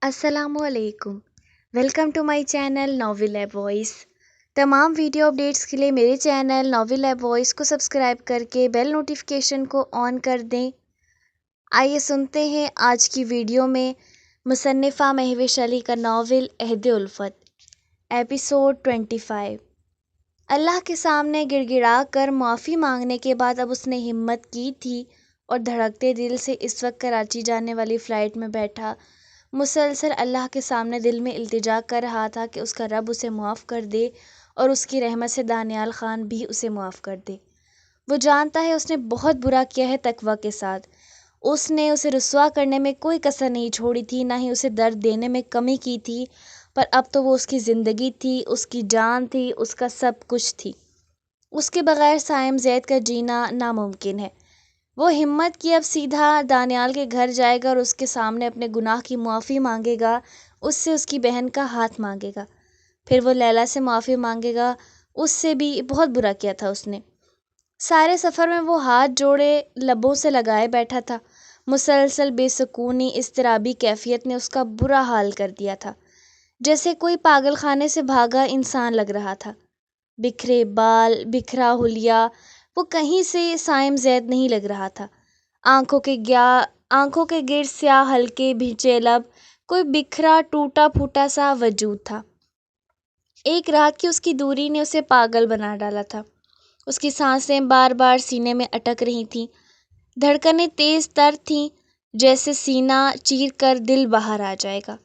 السلام علیکم۔ Welcome to my channel novel lab voice. تمام ویڈیو اپڈیٹس کے لیے میرے چینل ناول لیب وائس کو سبسکرائب کر کے بیل نوٹیفیکیشن کو آن کر دیں۔ آئیے سنتے ہیں آج کی ویڈیو میں مصنفہ مہوش علی کا ناول عہد الفت، ایپیسوڈ 25۔ اللہ کے سامنے گڑ گڑا کر معافی مانگنے کے بعد اب اس نے ہمت کی تھی اور دھڑکتے دل سے اس وقت کراچی جانے والی فلائٹ میں بیٹھا مسلسل اللہ کے سامنے دل میں التجا کر رہا تھا کہ اس کا رب اسے معاف کر دے اور اس کی رحمت سے دانیال خان بھی اسے معاف کر دے۔ وہ جانتا ہے اس نے بہت برا کیا ہے تقویٰ کے ساتھ۔ اس نے اسے رسوا کرنے میں کوئی کسر نہیں چھوڑی تھی، نہ ہی اسے درد دینے میں کمی کی تھی، پر اب تو وہ اس کی زندگی تھی، اس کی جان تھی، اس کا سب کچھ تھی۔ اس کے بغیر سائم زید کا جینا ناممکن ہے۔ وہ ہمت کی اب سیدھا دانیال کے گھر جائے گا اور اس کے سامنے اپنے گناہ کی معافی مانگے گا، اس سے اس کی بہن کا ہاتھ مانگے گا، پھر وہ لیلا سے معافی مانگے گا، اس سے بھی بہت برا کیا تھا اس نے۔ سارے سفر میں وہ ہاتھ جوڑے لبوں سے لگائے بیٹھا تھا۔ مسلسل بے سکونی اضطرابی کیفیت نے اس کا برا حال کر دیا تھا، جیسے کوئی پاگل خانے سے بھاگا انسان لگ رہا تھا۔ بکھرے بال، بکھرا حلیہ، وہ کہیں سے سائم زید نہیں لگ رہا تھا۔ آنکھوں کے گرد سیاہ ہلکے بھیجے لب، کوئی بکھرا ٹوٹا پھوٹا سا وجود تھا۔ ایک رات کی اس کی دوری نے اسے پاگل بنا ڈالا تھا۔ اس کی سانسیں بار بار سینے میں اٹک رہی تھیں، دھڑکنیں تیز تر تھیں، جیسے سینہ چیر کر دل باہر آ جائے گا۔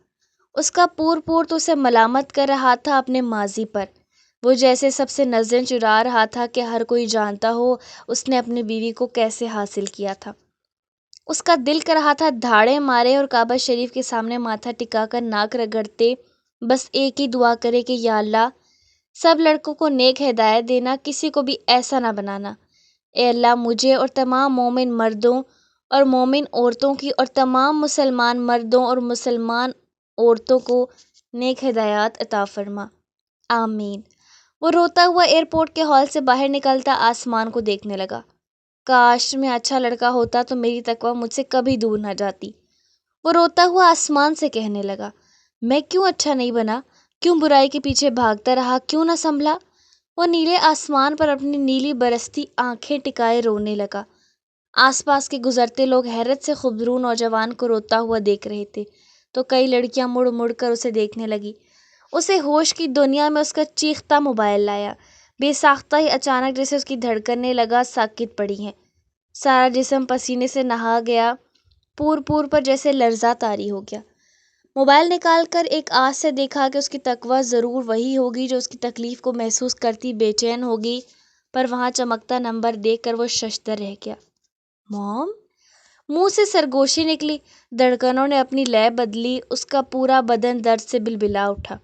اس کا پور پور تو اسے ملامت کر رہا تھا اپنے ماضی پر۔ وہ جیسے سب سے نظریں چرا رہا تھا کہ ہر کوئی جانتا ہو اس نے اپنی بیوی کو کیسے حاصل کیا تھا۔ اس کا دل کر رہا تھا دھاڑے مارے اور کعبہ شریف کے سامنے ماتھا ٹکا کر ناک رگڑتے بس ایک ہی دعا کرے کہ یا اللہ، سب لڑکوں کو نیک ہدایت دینا، کسی کو بھی ایسا نہ بنانا۔ اے اللہ، مجھے اور تمام مومن مردوں اور مومن عورتوں کی اور تمام مسلمان مردوں اور مسلمان عورتوں کو نیک ہدایات عطا فرما، آمین۔ وہ روتا ہوا ایئرپورٹ کے ہال سے باہر نکلتا آسمان کو دیکھنے لگا۔ کاش میں اچھا لڑکا ہوتا تو میری تقویٰ مجھ سے کبھی دور نہ جاتی۔ وہ روتا ہوا آسمان سے کہنے لگا، میں کیوں اچھا نہیں بنا، کیوں برائی کے پیچھے بھاگتا رہا، کیوں نہ سنبھلا۔ وہ نیلے آسمان پر اپنی نیلی برستی آنکھیں ٹکائے رونے لگا۔ آس پاس کے گزرتے لوگ حیرت سے خوبرو نوجوان کو روتا ہوا دیکھ رہے تھے، تو کئی لڑکیاں مڑ مڑ کر اسے دیکھنے لگی۔ اسے ہوش کی دنیا میں اس کا چیختا موبائل لایا۔ بے ساختہ ہی اچانک جیسے اس کی دھڑکنیں لگا ساکت پڑی ہیں، سارا جسم پسینے سے نہا گیا، پور پور پر جیسے لرزہ طاری ہو گیا۔ موبائل نکال کر ایک آس سے دیکھا کہ اس کی تقویٰ ضرور وہی ہوگی جو اس کی تکلیف کو محسوس کرتی بے چین ہوگی، پر وہاں چمکتا نمبر دیکھ کر وہ ششدر رہ گیا۔ موم؟ منہ سے سرگوشی نکلی، دھڑکنوں نے اپنی لے بدلی، اس کا پورا بدن درد سے بلبلا اٹھا۔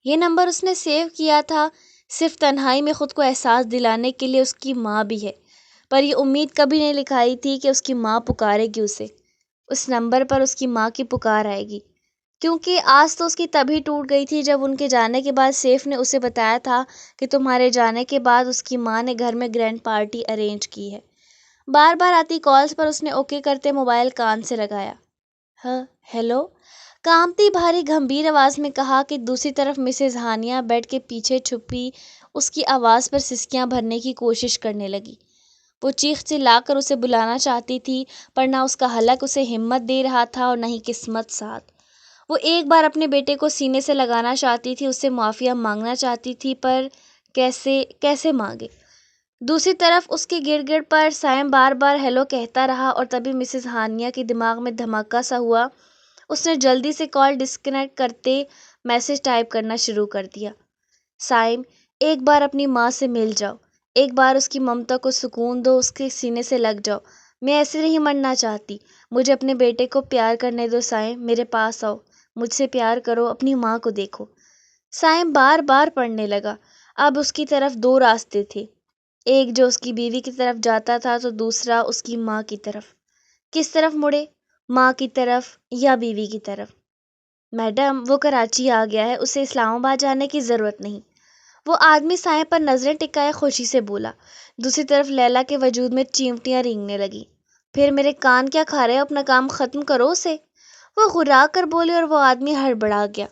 یہ نمبر اس نے سیو کیا تھا صرف تنہائی میں خود کو احساس دلانے کے لیے، اس کی ماں بھی ہے، پر یہ امید کبھی نہیں لکھائی تھی کہ اس کی ماں پکارے گی اسے، اس نمبر پر اس کی ماں کی پکار آئے گی، کیونکہ آس تو اس کی تبھی ٹوٹ گئی تھی جب ان کے جانے کے بعد سیف نے اسے بتایا تھا کہ تمہارے جانے کے بعد اس کی ماں نے گھر میں گرینڈ پارٹی ارینج کی ہے۔ بار بار آتی کالز پر اس نے اوکے کرتے موبائل کان سے لگایا۔ ہاں، ہیلو، کانپتی بھاری گھمبیر آواز میں کہا کہ دوسری طرف مسز ہانیہ بیڈ کے پیچھے چھپی اس کی آواز پر سسکیاں بھرنے کی کوشش کرنے لگی۔ وہ چیخ چلا کر اسے بلانا چاہتی تھی، پر نہ اس کا حلق اسے ہمت دے رہا تھا اور نہ ہی قسمت ساتھ۔ وہ ایک بار اپنے بیٹے کو سینے سے لگانا چاہتی تھی، اس سے معافیہ مانگنا چاہتی تھی، پر کیسے مانگے؟ دوسری طرف اس کے گرد گرد پر سائم بار بار ہیلو کہتا رہا اور تبھی مسز ہانیہ کے دماغ میں دھماکہ سا ہوا۔ اس نے جلدی سے کال ڈسکنیکٹ کرتے میسج ٹائپ کرنا شروع کر دیا۔ سائم، ایک بار اپنی ماں سے مل جاؤ، ایک بار اس کی ممتا کو سکون دو، اس کے سینے سے لگ جاؤ، میں ایسے نہیں مرنا چاہتی، مجھے اپنے بیٹے کو پیار کرنے دو۔ سائم، میرے پاس آؤ، مجھ سے پیار کرو، اپنی ماں کو دیکھو۔ سائم بار بار پڑھنے لگا۔ اب اس کی طرف دو راستے تھے، ایک جو اس کی بیوی کی طرف جاتا تھا تو دوسرا اس کی ماں کی طرف۔ کس طرف مڑے، ماں کی طرف یا بیوی کی طرف؟ میڈم، وہ کراچی آ گیا ہے، اسے اسلام آباد جانے کی ضرورت نہیں۔ وہ آدمی سائیں پر نظریں ٹکائے خوشی سے بولا۔ دوسری طرف لیلا کے وجود میں چیونٹیاں رینگنے لگیں۔ پھر میرے کان کیا کھا رہے ہو، اپنا کام ختم کرو اسے۔ وہ غرا کر بولے اور وہ آدمی ہڑبڑا گیا۔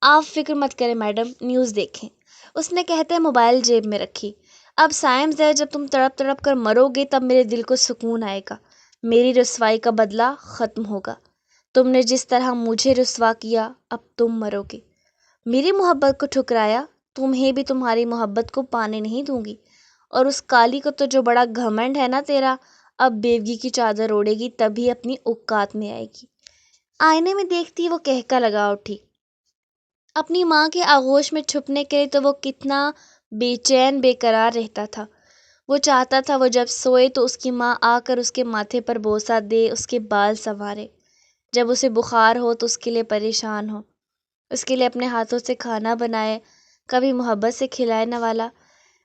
آپ فکر مت کریں میڈم، نیوز دیکھیں، اس نے کہتے موبائل جیب میں رکھی۔ اب سائنس ہے، جب تم تڑپ تڑپ کر مرو گے تب میرے دل کو سکون آئے گا، میری رسوائی کا بدلہ ختم ہوگا۔ تم نے جس طرح مجھے رسوا کیا اب تم مرو گے، میری محبت کو ٹھکرایا، تمہیں بھی تمہاری محبت کو پانے نہیں دوں گی، اور اس کالی کو تو جو بڑا گھمنڈ ہے نا تیرا، اب بیوگی کی چادر اوڑھے گی تبھی اپنی اوقات میں آئے گی۔ آئینے میں دیکھتی وہ کہکا لگا اٹھی۔ اپنی ماں کے آغوش میں چھپنے کے لیے تو وہ کتنا بے چین بے قرار رہتا تھا۔ وہ چاہتا تھا وہ جب سوئے تو اس کی ماں آ کر اس کے ماتھے پر بوسہ دے، اس کے بال سنوارے، جب اسے بخار ہو تو اس کے لیے پریشان ہو، اس کے لیے اپنے ہاتھوں سے کھانا بنائے، کبھی محبت سے کھلائے نوالا۔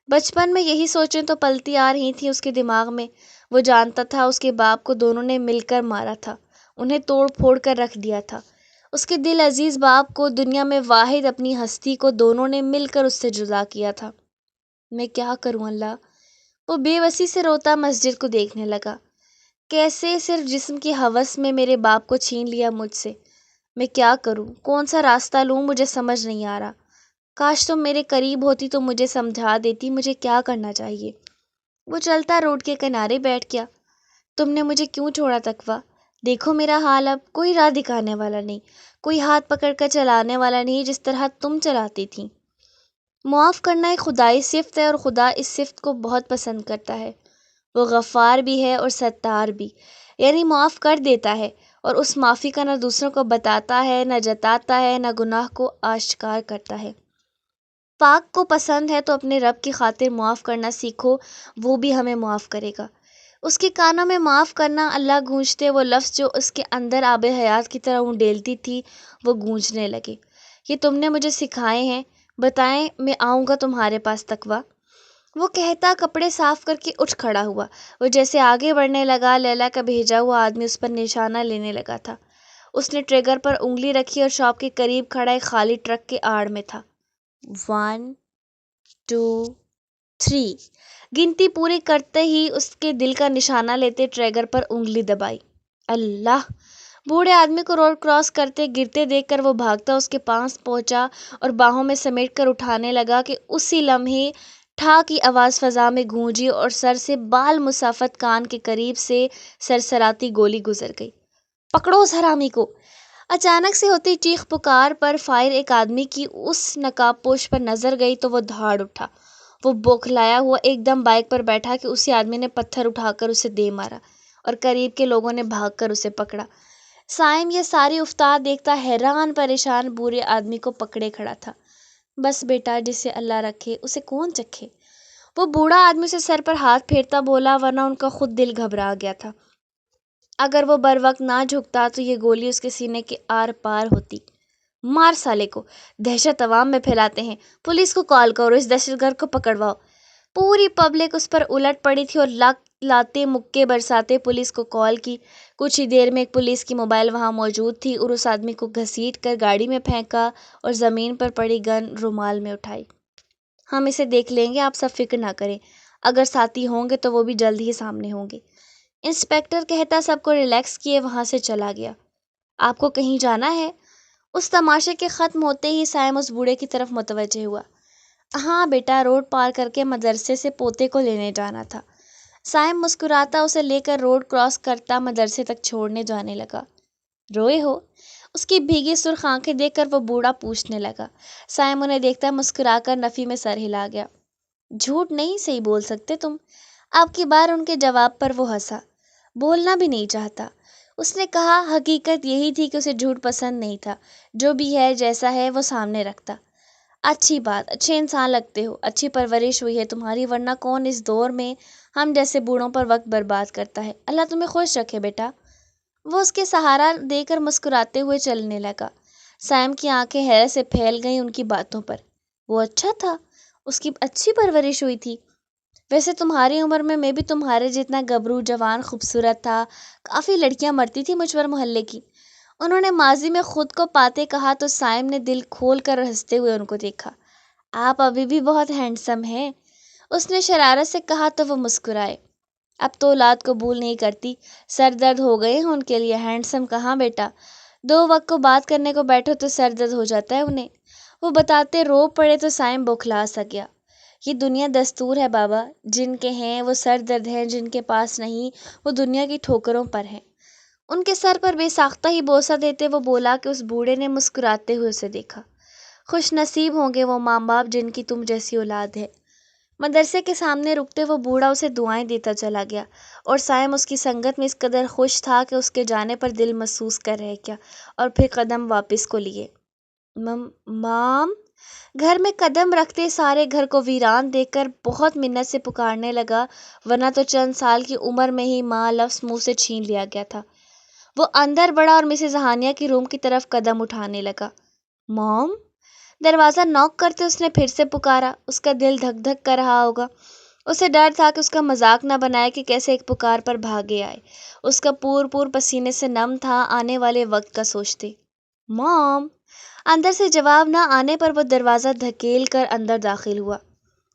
بچپن میں یہی سوچیں تو پلتی آ رہی تھیں اس کے دماغ میں۔ وہ جانتا تھا اس کے باپ کو دونوں نے مل کر مارا تھا، انہیں توڑ پھوڑ کر رکھ دیا تھا۔ اس کے دل عزیز باپ کو، دنیا میں واحد اپنی ہستی کو، دونوں نے مل کر اس سے جدا کیا تھا۔ میں کیا کروں اللہ؟ وہ بے بسی سے روتا مسجد کو دیکھنے لگا۔ کیسے صرف جسم کی ہوس میں میرے باپ کو چھین لیا مجھ سے؟ میں کیا کروں؟ کون سا راستہ لوں؟ مجھے سمجھ نہیں آ رہا۔ کاش تم میرے قریب ہوتی تو مجھے سمجھا دیتی مجھے کیا کرنا چاہیے۔ وہ چلتا روڈ کے کنارے بیٹھ گیا۔ تم نے مجھے کیوں چھوڑا تقویٰ؟ دیکھو میرا حال، اب کوئی راہ دکھانے والا نہیں، کوئی ہاتھ پکڑ کر چلانے والا نہیں جس طرح تم چلاتی تھی۔ معاف کرنا ایک خدائی صفت ہے اور خدا اس صفت کو بہت پسند کرتا ہے۔ وہ غفار بھی ہے اور ستار بھی، یعنی معاف کر دیتا ہے، اور اس معافی کا نہ دوسروں کو بتاتا ہے، نہ جتاتا ہے، نہ گناہ کو آشکار کرتا ہے۔ پاک کو پسند ہے تو اپنے رب کی خاطر معاف کرنا سیکھو، وہ بھی ہمیں معاف کرے گا۔ اس کے کانوں میں معاف کرنا اللہ گونجتے وہ لفظ جو اس کے اندر آب حیات کی طرح اونڈیلتی تھی وہ گونجنے لگے۔ یہ تم نے مجھے سکھائے ہیں، بتائیں میں آؤں گا تمہارے پاس تقویٰ؟ وہ کہتا کپڑے صاف کر کے اٹھ کھڑا ہوا۔ وہ جیسے آگے بڑھنے لگا، لیلا کا بھیجا ہوا آدمی اس پر نشانہ لینے لگا تھا۔ اس نے ٹریگر پر انگلی رکھی اور شاپ کے قریب کھڑا ایک خالی ٹرک کے آڑ میں تھا۔ 1 2 3 گنتی پوری کرتے ہی اس کے دل کا نشانہ لیتے ٹریگر پر انگلی دبائی۔ اللہ! بوڑھے آدمی کو روڈ کراس کرتے گرتے دیکھ کر وہ بھاگتا اس کے پاس پہنچا اور باہوں میں سمیٹ کر اٹھانے لگا کہ اسی لمحے ٹھا کی آواز فضا میں گونجی اور سر سے بال مسافت کان کے قریب سے سرسراتی گولی گزر گئی۔ پکڑو اس حرامی کو! اچانک سے ہوتی چیخ پکار پر فائر ایک آدمی کی اس نقاب پوش پر نظر گئی تو وہ دھاڑ اٹھا۔ وہ بوکھلایا ہوا ایک دم بائک پر بیٹھا کہ اسی آدمی نے پتھر اٹھا کر اسے دے مارا اور قریب کے لوگوں نے بھاگ کر اسے پکڑا۔ سائم یہ ساری افتاد دیکھتا حیران پریشان بوڑھے آدمی کو پکڑے کھڑا تھا۔ بس بیٹا، جسے اللہ رکھے اسے کون چکھے؟ وہ بوڑھا آدمی سے سر پر ہاتھ پھیرتا بولا، ورنہ ان کا خود دل گھبرا گیا تھا۔ اگر وہ بر وقت نہ جھکتا تو یہ گولی اس کے سینے کے آر پار ہوتی۔ مار سالے کو! دہشت عوام میں پھیلاتے ہیں، پولیس کو کال کرو، اس دہشت گرد کو پکڑواؤ۔ پوری پبلک اس پر الٹ پڑی تھی اور لاتے مکے برساتے پولیس کو کال کی۔ کچھ ہی دیر میں ایک پولیس کی موبائل وہاں موجود تھی اور اس آدمی کو گھسیٹ کر گاڑی میں پھینکا اور زمین پر پڑی گن رومال میں اٹھائی۔ ہم اسے دیکھ لیں گے، آپ سب فکر نہ کریں، اگر ساتھی ہوں گے تو وہ بھی جلد ہی سامنے ہوں گے۔ انسپکٹر کہتا سب کو ریلیکس کیے وہاں سے چلا گیا۔ آپ کو کہیں جانا ہے؟ اس تماشے کے ختم ہوتے ہی سائم اس بوڑھے کی طرف متوجہ ہوا۔ ہاں بیٹا، روڈ پار کر کے مدرسے سے پوتے کو لینے جانا تھا۔ سائم مسکراتا اسے لے کر روڈ کراس کرتا مدرسے تک چھوڑنے جانے لگا۔ روئے ہو؟ اس کی بھیگی سرخ آنکھیں دیکھ کر وہ بوڑھا پوچھنے لگا۔ سائم انہیں دیکھتا مسکرا کر نفی میں سر ہلا گیا۔ جھوٹ نہیں صحیح بول سکتے تم؟ آپ کی بار ان کے جواب پر وہ ہنسا۔ بولنا بھی نہیں چاہتا۔ اس نے کہا حقیقت یہی تھی کہ اسے جھوٹ پسند نہیں تھا، جو بھی ہے جیسا ہے وہ سامنے رکھتا۔ اچھی بات، اچھے انسان لگتے ہو، اچھی پرورش ہوئی ہے تمہاری، ورنہ کون اس دور میں ہم جیسے بوڑھوں پر وقت برباد کرتا ہے۔ اللہ تمہیں خوش رکھے بیٹا۔ وہ اس کے سہارا دے کر مسکراتے ہوئے چلنے لگا۔ سائم کی آنکھیں حیرت سے پھیل گئیں ان کی باتوں پر۔ وہ اچھا تھا، اس کی اچھی پرورش ہوئی تھی۔ ویسے تمہاری عمر میں بھی تمہارے جتنا گبرو جوان خوبصورت تھا، کافی لڑکیاں مرتی تھی مجھ پر محلے کی۔ انہوں نے ماضی میں خود کو پاتے کہا تو سائم نے دل کھول کر ہنستے ہوئے ان کو دیکھا۔ آپ ابھی بھی بہت ہینڈسم ہیں، اس نے شرارت سے کہا تو وہ مسکرائے۔ اب تو اولاد قبول نہیں کرتی، سر درد ہو گئے ہیں ان کے لیے، ہینڈسم کہاں بیٹا، دو وقت کو بات کرنے کو بیٹھو تو سر درد ہو جاتا ہے انہیں۔ وہ بتاتے رو پڑے تو سائم بوکھلا سا گیا۔ یہ دنیا دستور ہے بابا، جن کے ہیں وہ سر درد ہیں، جن کے پاس نہیں وہ دنیا کی ٹھوکروں پر ہیں۔ ان کے سر پر بے ساختہ ہی بوسہ دیتے وہ بولا کہ اس بوڑھے نے مسکراتے ہوئے اسے دیکھا۔ خوش نصیب ہوں گے وہ ماں باپ جن کی تم جیسی اولاد ہے۔ مدرسے کے سامنے رکتے وہ بوڑھا اسے دعائیں دیتا چلا گیا، اور سائم اس کی سنگت میں اس قدر خوش تھا کہ اس کے جانے پر دل محسوس کر رہ گیا، اور پھر قدم واپس کو لیے۔ مام، گھر میں قدم رکھتے سارے گھر کو ویران دیکھ کر بہت منت سے پکارنے لگا، ورنہ تو چند سال کی عمر میں ہی ماں لفظ منہ سے چھین لیا گیا تھا۔ وہ اندر بڑھا اور مسز ہانیہ کی روم کی طرف قدم اٹھانے لگا۔ مام، دروازہ نوک کرتے اس نے پھر سے پکارا۔ اس کا دل دھک دھک کر رہا ہوگا۔ اسے ڈر تھا کہ اس کا مذاق نہ بنائے کہ کیسے ایک پکار پر بھاگے آئے۔ اس کا پور پسینے سے نم تھا آنے والے وقت کا سوچتے۔ مام! اندر سے جواب نہ آنے پر وہ دروازہ دھکیل کر اندر داخل ہوا۔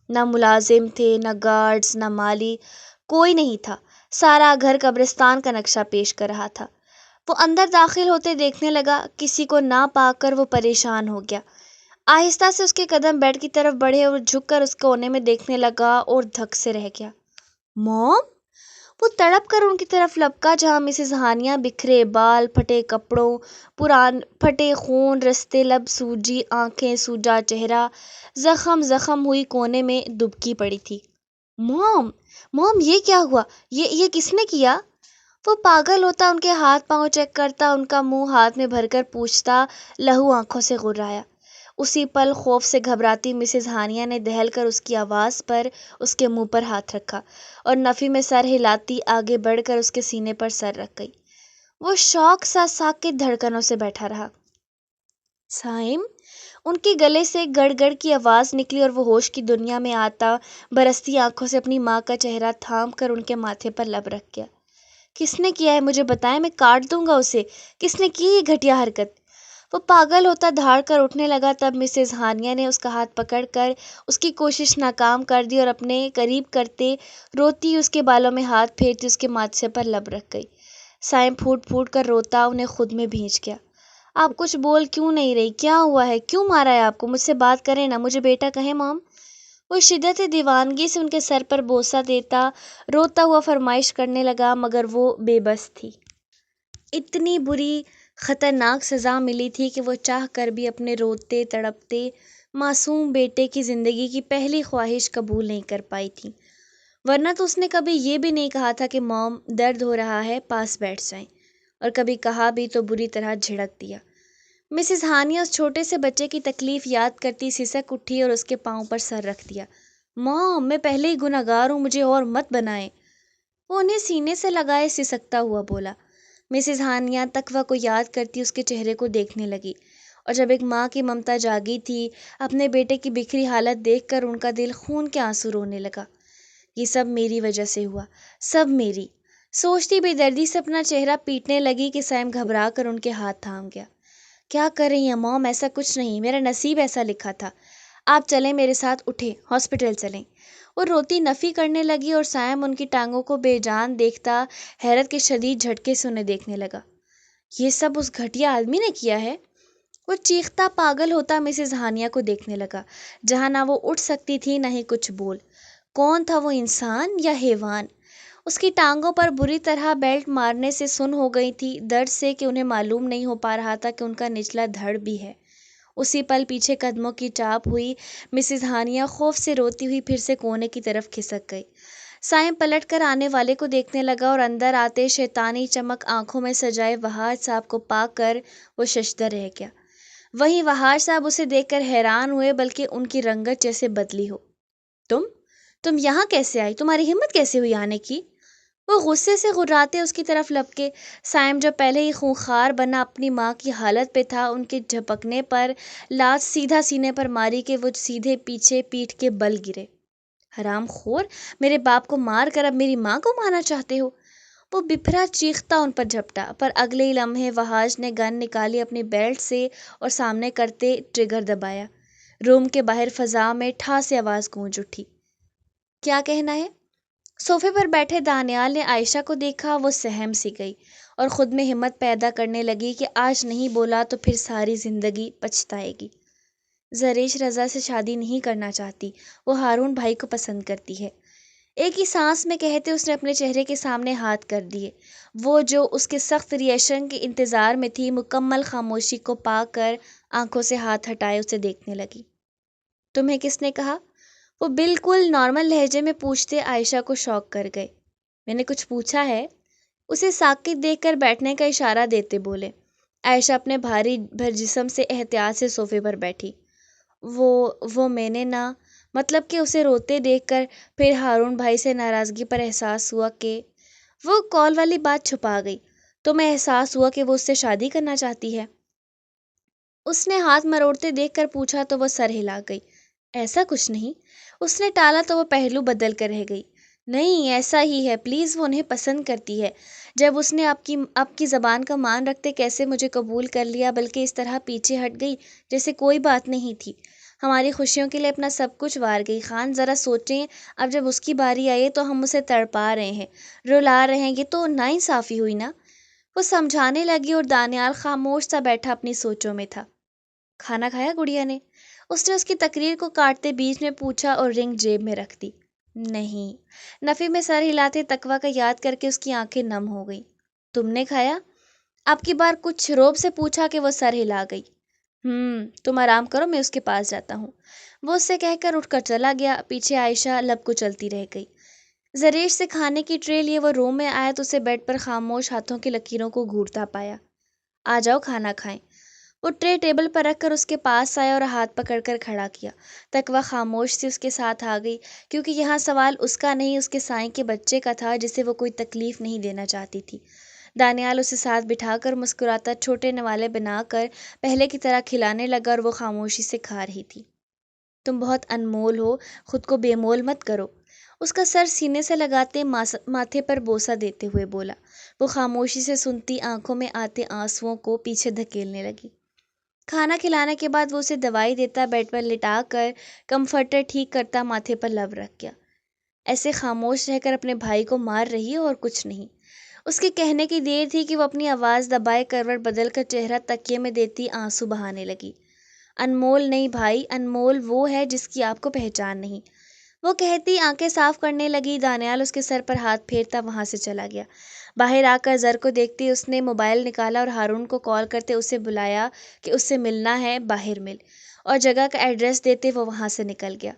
نہ ملازم تھے، نہ گارڈز، نہ مالی، کوئی نہیں تھا۔ سارا گھر قبرستان کا نقشہ پیش کر رہا تھا۔ وہ اندر داخل ہوتے دیکھنے لگا، کسی کو نہ پا کر وہ پریشان ہو گیا۔ آہستہ سے اس کے قدم بیڈ کی طرف بڑھے اور جھک کر اس کونے میں دیکھنے لگا اور دھک سے رہ گیا۔ موم! وہ تڑپ کر ان کی طرف لپکا جہاں مسز ہانیہ بکھرے بال، پھٹے کپڑوں، پھٹے خون، رستے لب، سوجی آنکھیں، سوجا چہرہ، زخم ہوئی کونے میں دبکی پڑی تھی۔ موم یہ کیا ہوا؟ یہ کس نے کیا؟ وہ پاگل ہوتا ان کے ہاتھ پاؤں چیک کرتا، ان کا منہ ہاتھ میں بھر کر پوچھتا، لہو آنکھوں سے غرایا۔ اسی پل خوف سے گھبراتی مسز ہانیہ نے دہل کر اس کی آواز پر اس کے منہ پر ہاتھ رکھا، اور نفی میں سر ہلاتی آگے بڑھ کر اس کے سینے پر سر رکھ گئی۔ وہ شوق سا ساکت دھڑکنوں سے بیٹھا رہا۔ سائم! ان کے گلے سے گڑ گڑ کی آواز نکلی اور وہ ہوش کی دنیا میں آتا برستی آنکھوں سے اپنی ماں کا چہرہ تھام کر ان کے ماتھے پر لب رکھ گیا۔ کس نے کیا ہے مجھے بتائیں، میں کاٹ دوں گا اسے۔ کس نے کی یہ گھٹیا حرکت؟ وہ پاگل ہوتا دھاڑ کر اٹھنے لگا، تب مسز ہانیہ نے اس کا ہاتھ پکڑ کر اس کی کوشش ناکام کر دی اور اپنے قریب کرتے روتی اس کے بالوں میں ہاتھ پھیرتی اس کے ماتھے پر لب رکھ گئی۔ سائم پھوٹ پھوٹ کر روتا انہیں خود میں بھینچ گیا۔ آپ کچھ بول کیوں نہیں رہی؟ کیا ہوا ہے؟ کیوں مارا ہے آپ کو؟ مجھ سے بات کریں نا، مجھے بیٹا کہیں مام۔ وہ شدت دیوانگی سے ان کے سر پر بوسہ دیتا روتا ہوا فرمائش کرنے لگا، مگر وہ بے بس تھی۔ اتنی بری خطرناک سزا ملی تھی کہ وہ چاہ کر بھی اپنے روتے تڑپتے معصوم بیٹے کی زندگی کی پہلی خواہش قبول نہیں کر پائی تھی، ورنہ تو اس نے کبھی یہ بھی نہیں کہا تھا کہ موم درد ہو رہا ہے پاس بیٹھ جائیں، اور کبھی کہا بھی تو بری طرح جھڑک دیا۔ مسز ہانیہ اس چھوٹے سے بچے کی تکلیف یاد کرتی سسک اٹھی اور اس کے پاؤں پر سر رکھ دیا۔ موم، میں پہلے ہی گنہگار ہوں، مجھے اور مت بنائیں۔ وہ انہیں سینے سے لگائے سسکتا ہوا بولا۔ مسز ہانیہ تقوی کو یاد کرتی اس کے چہرے کو دیکھنے لگی، اور جب ایک ماں کی ممتا جاگی تھی، اپنے بیٹے کی بکھری حالت دیکھ کر ان کا دل خون کے آنسو رونے لگا۔ یہ سب میری وجہ سے ہوا، سب میری، سوچتی بے دردی سے اپنا چہرہ پیٹنے لگی کہ سائم گھبرا کر ان کے ہاتھ تھام گیا۔ کیا کر رہی ہیں موم؟ ایسا کچھ نہیں، میرا نصیب ایسا لکھا تھا۔ آپ چلیں میرے ساتھ، اٹھیں، ہاسپٹل چلیں۔ وہ روتی نفی کرنے لگی اور سائم ان کی ٹانگوں کو بے جان دیکھتا حیرت کے شدید جھٹکے سے انہیں دیکھنے لگا۔ یہ سب اس گھٹیا آدمی نے کیا ہے؟ وہ چیختا پاگل ہوتا مسز ہانیہ کو دیکھنے لگا، جہاں نہ وہ اٹھ سکتی تھی نہ ہی کچھ بول۔ کون تھا وہ، انسان یا حیوان؟ اس کی ٹانگوں پر بری طرح بیلٹ مارنے سے سن ہو گئی تھی، درد سے کہ انہیں معلوم نہیں ہو پا رہا تھا کہ ان کا نچلا دھڑ بھی ہے۔ اسی پل پیچھے قدموں کی چاپ ہوئی، مسز ہانیہ خوف سے روتی ہوئی پھر سے کونے کی طرف کھسک گئی۔ سائم پلٹ کر آنے والے کو دیکھنے لگا اور اندر آتے شیطانی چمک آنکھوں میں سجائے وہاج صاحب کو پا کر وہ ششدر رہ گیا۔ وہیں وہاج صاحب اسے دیکھ کر حیران ہوئے، بلکہ ان کی رنگت جیسے بدلی ہو۔ تم یہاں کیسے آئی؟ تمہاری ہمت کیسے ہوئی آنے کی؟ وہ غصے سے غراتے اس کی طرف لپکے۔ سائم جو پہلے ہی خونخوار بنا اپنی ماں کی حالت پہ تھا، ان کے جھپکنے پر لات سیدھا سینے پر ماری کہ وہ سیدھے پیچھے پیٹھ کے بل گرے۔ حرام خور، میرے باپ کو مار کر اب میری ماں کو مارنا چاہتے ہو؟ وہ بپھرا چیختا ان پر جھپٹا، پر اگلے ہی لمحے وہاج نے گن نکالی اپنی بیلٹ سے اور سامنے کرتے ٹریگر دبایا۔ روم کے باہر فضا میں ٹھا سے آواز گونج اٹھی۔ کیا کہنا ہے؟ صوفے پر بیٹھے دانیال نے عائشہ کو دیکھا، وہ سہم سی گئی اور خود میں ہمت پیدا کرنے لگی کہ آج نہیں بولا تو پھر ساری زندگی پچھتائے گی۔ زریش رضا سے شادی نہیں کرنا چاہتی، وہ ہارون بھائی کو پسند کرتی ہے۔ ایک ہی سانس میں کہتے اس نے اپنے چہرے کے سامنے ہاتھ کر دیے۔ وہ جو اس کے سخت ریئیکشن کے انتظار میں تھی، مکمل خاموشی کو پا کر آنکھوں سے ہاتھ ہٹائے اسے دیکھنے لگی۔ تمہیں کس نے کہا؟ وہ بالکل نارمل لہجے میں پوچھتے عائشہ کو شوق کر گئے۔ میں نے کچھ پوچھا ہے؟ اسے ساکت دیکھ کر بیٹھنے کا اشارہ دیتے بولے۔ عائشہ اپنے بھاری بھر جسم سے احتیاط سے صوفے پر بیٹھی۔ وہ میں نے نہ، مطلب کہ اسے روتے دیکھ کر پھر ہارون بھائی سے ناراضگی پر احساس ہوا کہ وہ کال والی بات چھپا گئی۔ تو میں احساس ہوا کہ وہ اس سے شادی کرنا چاہتی ہے۔ اس نے ہاتھ مروڑتے دیکھ کر پوچھا تو وہ سر ہلا گئی۔ ایسا کچھ نہیں۔ اس نے ٹالا تو وہ پہلو بدل کر رہ گئی۔ نہیں ایسا ہی ہے، پلیز وہ انہیں پسند کرتی ہے۔ جب اس نے آپ کی زبان کا مان رکھتے کیسے مجھے قبول کر لیا، بلکہ اس طرح پیچھے ہٹ گئی جیسے کوئی بات نہیں تھی۔ ہماری خوشیوں کے لیے اپنا سب کچھ وار گئی۔ خان ذرا سوچیں، اب جب اس کی باری آئی تو ہم اسے تڑپا رہے ہیں، رلا رہے ہیں، یہ تو ناانصافی ہوئی نا۔ وہ سمجھانے لگی اور دانیال خاموش سا بیٹھا اپنی سوچوں میں تھا۔ کھانا کھایا گڑیا نے؟ اس نے اس کی تقریر کو کاٹتے بیچ میں پوچھا اور رنگ جیب میں رکھ دی۔ نہیں۔ نفی میں سر ہلاتے تقویٰ کا یاد کر کے اس کی آنکھیں نم ہو گئیں۔ تم نے کھایا؟ اب کی بار کچھ روب سے پوچھا کہ وہ سر ہلا گئی۔ تم آرام کرو، میں اس کے پاس جاتا ہوں۔ وہ اس سے کہہ کر اٹھ کر چلا گیا۔ پیچھے عائشہ لب کو چلتی رہ گئی۔ زریش سے کھانے کی ٹرے لیے وہ روم میں آیا تو اسے بیڈ پر خاموش ہاتھوں کی لکیروں کو گھورتا پایا۔ آ جاؤ کھانا کھائیں۔ وہ ٹرے ٹیبل پر رکھ کر اس کے پاس آیا اور ہاتھ پکڑ کر کھڑا کیا۔ تقویٰ خاموش سی اس کے ساتھ آ گئی، کیونکہ یہاں سوال اس کا نہیں، اس کے سائیں کے بچے کا تھا جسے وہ کوئی تکلیف نہیں دینا چاہتی تھی۔ دانیال اسے ساتھ بٹھا کر مسکراتا چھوٹے نوالے بنا کر پہلے کی طرح کھلانے لگا اور وہ خاموشی سے کھا رہی تھی۔ تم بہت انمول ہو، خود کو بے مول مت کرو۔ اس کا سر سینے سے لگاتے ماتھے پر بوسہ دیتے ہوئے بولا۔ وہ خاموشی سے سنتی، آنکھوں میں آتے آنسوؤں کو پیچھے دھکیلنے لگی۔ کھانا کھلانے کے بعد وہ اسے دوائی دیتا، بیڈ پر لٹا کر کمفرٹر ٹھیک کرتا، ماتھے پر لب رکھ گیا۔ ایسے خاموش رہ کر اپنے بھائی کو مار رہی ہو اور کچھ نہیں۔ اس کے کہنے کی دیر تھی کہ وہ اپنی آواز دبائے کروٹ بدل کر چہرہ تکیے میں دیتی آنسو بہانے لگی۔ انمول نہیں بھائی، انمول وہ ہے جس کی آپ کو پہچان نہیں۔ وہ کہتی آنکھیں صاف کرنے لگی۔ دانیال اس کے سر پر ہاتھ پھیرتا وہاں سے چلا گیا۔ باہر آ کر زر کو دیکھتی اس نے موبائل نکالا اور ہارون کو کال کرتے اسے بلایا کہ اس سے ملنا ہے، باہر مل، اور جگہ کا ایڈریس دیتے وہ وہاں سے نکل گیا۔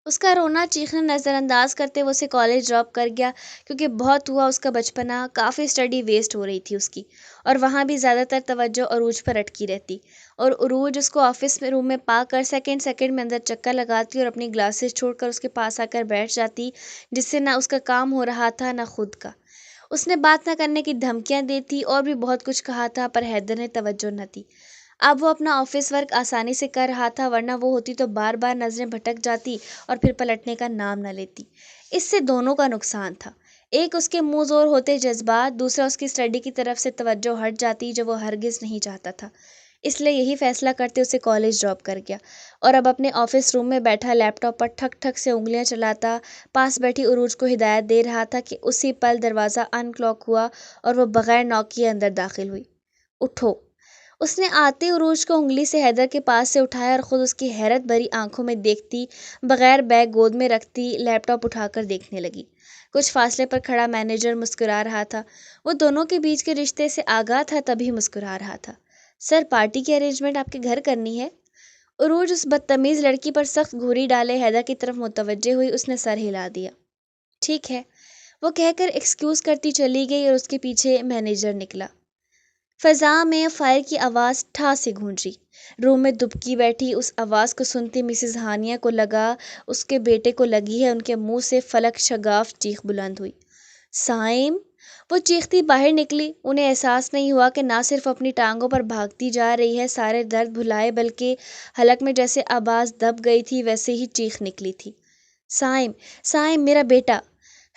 اس کا رونا چیخنا نظر انداز کرتے وہ اسے کالج ڈراپ کر گیا، کیونکہ بہت ہوا اس کا بچپنا، کافی اسٹڈی ویسٹ ہو رہی تھی اس کی، اور وہاں بھی زیادہ تر توجہ عروج پر اٹکی رہتی، اور عروج اس کو آفس میں روم میں پا کر سیکنڈ میں اندر چکر لگاتی اور اپنی گلاسز چھوڑ کر اس کے پاس آ کر بیٹھ جاتی، جس سے نہ اس کا کام ہو رہا تھا نہ خود کا۔ اس نے بات نہ کرنے کی دھمکیاں دی تھی اور بھی بہت کچھ کہا تھا، پر حیدر نے توجہ نہ دی۔ اب وہ اپنا آفس ورک آسانی سے کر رہا تھا، ورنہ وہ ہوتی تو بار بار نظریں بھٹک جاتی اور پھر پلٹنے کا نام نہ لیتی۔ اس سے دونوں کا نقصان تھا، ایک اس کے منہ زور ہوتے جذبات، دوسرا اس کی اسٹڈی کی طرف سے توجہ ہٹ جاتی جو وہ ہرگز نہیں چاہتا تھا۔ اس لیے یہی فیصلہ کرتے اسے کالج ڈراپ کر گیا، اور اب اپنے آفس روم میں بیٹھا لیپ ٹاپ پر ٹھک ٹھک سے انگلیاں چلاتا پاس بیٹھی عروج کو ہدایت دے رہا تھا کہ اسی پل دروازہ ان کلاک ہوا اور وہ بغیر ناک کیے اندر داخل ہوئی۔ اٹھو۔ اس نے آتے عروج کو انگلی سے حیدر کے پاس سے اٹھایا اور خود اس کی حیرت بھری آنکھوں میں دیکھتی بغیر بیگ گود میں رکھتی لیپ ٹاپ اٹھا کر دیکھنے لگی۔ کچھ فاصلے پر کھڑا مینیجر مسکرا رہا تھا، وہ دونوں کے بیچ کے رشتے سے آگاہ تھا تبھی مسکرا رہا تھا۔ سر، پارٹی کی ارینجمنٹ آپ کے گھر کرنی ہے؟ عروج اس بدتمیز لڑکی پر سخت گھوری ڈالے حیدر کی طرف متوجہ ہوئی۔ اس نے سر ہلا دیا۔ ٹھیک ہے، وہ کہہ کر ایکسکیوز کرتی چلی گئی اور اس کے پیچھے مینیجر نکلا۔ فضا میں فائر کی آواز ٹھا سے گونجی۔ روم میں دبکی بیٹھی اس آواز کو سنتی مسز ہانیہ کو لگا اس کے بیٹے کو لگی ہے۔ ان کے منہ سے فلک شگاف چیخ بلند ہوئی، سائم! وہ چیختی باہر نکلی۔ انہیں احساس نہیں ہوا کہ نہ صرف اپنی ٹانگوں پر بھاگتی جا رہی ہے سارے درد بھلائے، بلکہ حلق میں جیسے آواز دب گئی تھی ویسے ہی چیخ نکلی تھی، سائم! سائم، میرا بیٹا!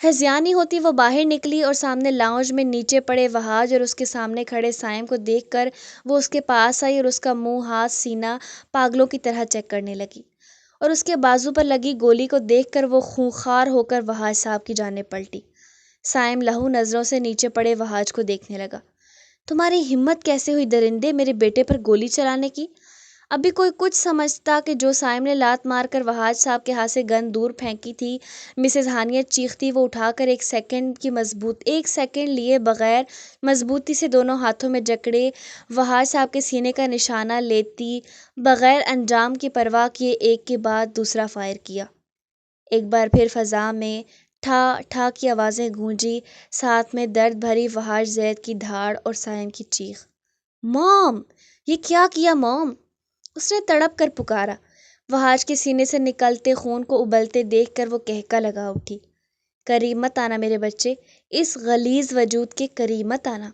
ہذیانی ہوتی وہ باہر نکلی اور سامنے لاؤنج میں نیچے پڑے وحاج اور اس کے سامنے کھڑے سائم کو دیکھ کر وہ اس کے پاس آئی اور اس کا منہ، ہاتھ، سینہ پاگلوں کی طرح چیک کرنے لگی، اور اس کے بازو پر لگی گولی کو دیکھ کر وہ خونخوار ہو کر وحاج صاحب کی جانب پلٹی۔ سائم لہو نظروں سے نیچے پڑے وہاج کو دیکھنے لگا۔ تمہاری ہمت کیسے ہوئی درندے میرے بیٹے پر گولی چلانے کی؟ ابھی کوئی کچھ سمجھتا کہ جو سائم نے لات مار کر وہاج صاحب کے ہاتھ سے گن دور پھینکی تھی، مسز ہانیہ چیختی، وہ اٹھا کر ایک سیکنڈ لیے بغیر مضبوطی سے دونوں ہاتھوں میں جکڑے وہاج صاحب کے سینے کا نشانہ لیتی، بغیر انجام کی پرواہ کیے ایک کے بعد دوسرا فائر کیا۔ ایک بار پھر فضا میں ٹھا ٹھا کی آوازیں گونجی، ساتھ میں درد بھری وہاج زید کی دھاڑ اور سائم کی چیخ۔ موم! یہ کیا کیا موم؟ اس نے تڑپ کر پکارا۔ وہاج کے سینے سے نکلتے خون کو ابلتے دیکھ کر وہ کہکا لگا اٹھی۔ قریب مت آنا میرے بچے، اس غلیظ وجود کے قریب مت آنا۔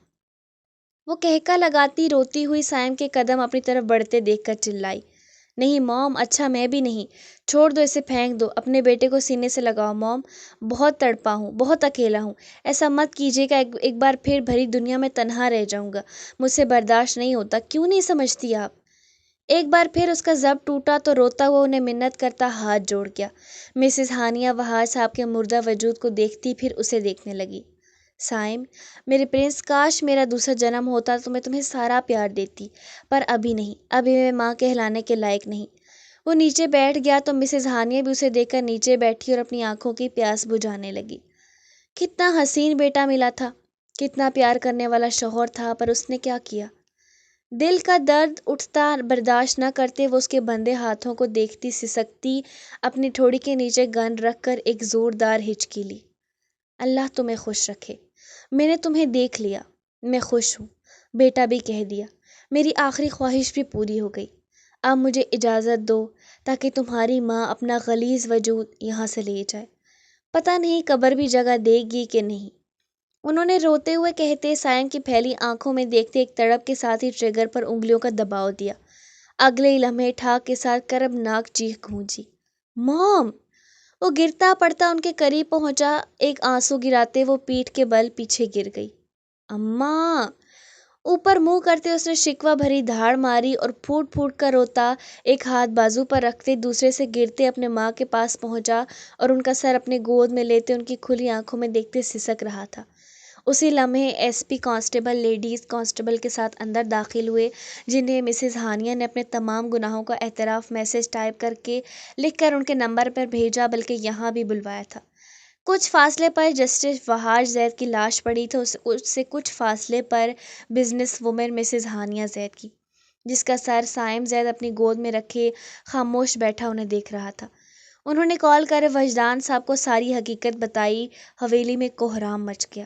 وہ کہکا لگاتی روتی ہوئی سائم کے قدم اپنی طرف بڑھتے دیکھ کر چلائی۔ نہیں موم، اچھا میں بھی نہیں، چھوڑ دو اسے، پھینک دو، اپنے بیٹے کو سینے سے لگاؤ موم، بہت تڑپا ہوں، بہت اکیلا ہوں، ایسا مت کیجیے گا، ایک بار پھر بھری دنیا میں تنہا رہ جاؤں گا، مجھ سے برداشت نہیں ہوتا، کیوں نہیں سمجھتی آپ؟ ایک بار پھر اس کا ضبط ٹوٹا تو روتا ہوا انہیں منت کرتا ہاتھ جوڑ گیا۔ مسز ہانیہ وہاج صاحب کے مردہ وجود کو دیکھتی پھر اسے دیکھنے لگی۔ سائم، میرے پرنس، کاش میرا دوسرا جنم ہوتا تو میں تمہیں سارا پیار دیتی، پر ابھی نہیں، ابھی میں ماں کہلانے کے لائق نہیں۔ وہ نیچے بیٹھ گیا تو مسز ہانیہ بھی اسے دیکھ کر نیچے بیٹھی اور اپنی آنکھوں کی پیاس بجھانے لگی۔ کتنا حسین بیٹا ملا تھا، کتنا پیار کرنے والا شوہر تھا، پر اس نے کیا کیا؟ دل کا درد اٹھتا برداشت نہ کرتے وہ اس کے بندھے ہاتھوں کو دیکھتی سسکتی اپنی ٹھوڑی کے نیچے گن رکھ کر ایک زوردار ہچکی لی۔ اللہ تمہیں خوش رکھے، میں نے تمہیں دیکھ لیا، میں خوش ہوں، بیٹا بھی کہہ دیا، میری آخری خواہش بھی پوری ہو گئی، اب مجھے اجازت دو تاکہ تمہاری ماں اپنا غلیظ وجود یہاں سے لے جائے، پتہ نہیں قبر بھی جگہ دے گی کہ نہیں۔ انہوں نے روتے ہوئے کہتے سائم کی پھیلی آنکھوں میں دیکھتے ایک تڑپ کے ساتھ ہی ٹریگر پر انگلیوں کا دباؤ دیا۔ اگلے ہی لمحے ٹھاک کے ساتھ کربناک چیخ گونجی۔ موم! وہ گرتا پڑتا ان کے قریب پہنچا، ایک آنسو گراتے وہ پیٹھ کے بل پیچھے گر گئی۔ اماں! اوپر منہ کرتے اس نے شکوہ بھری دھاڑ ماری اور پھوٹ پھوٹ کر روتا ایک ہاتھ بازو پر رکھتے دوسرے سے گرتے اپنے ماں کے پاس پہنچا اور ان کا سر اپنے گود میں لیتے ان کی کھلی آنکھوں میں دیکھتے سسک رہا تھا۔ اسی لمحے S P constable ladies constable کے ساتھ اندر داخل ہوئے، جنہیں مسز ہانیہ نے اپنے تمام گناہوں کا اعتراف میسج ٹائپ کر کے لکھ کر ان کے نمبر پر بھیجا، بلکہ یہاں بھی بلوایا تھا۔ کچھ فاصلے پر جسٹس وہاج زید کی لاش پڑی تھی، اس سے کچھ فاصلے پر بزنس وومن مسز ہانیہ زید کی، جس کا سر سائم زید اپنی گود میں رکھے خاموش بیٹھا انہیں دیکھ رہا تھا۔ انہوں نے کال کر وجدان صاحب کو ساری حقیقت بتائی۔ حویلی میں کوہرام مچ گیا۔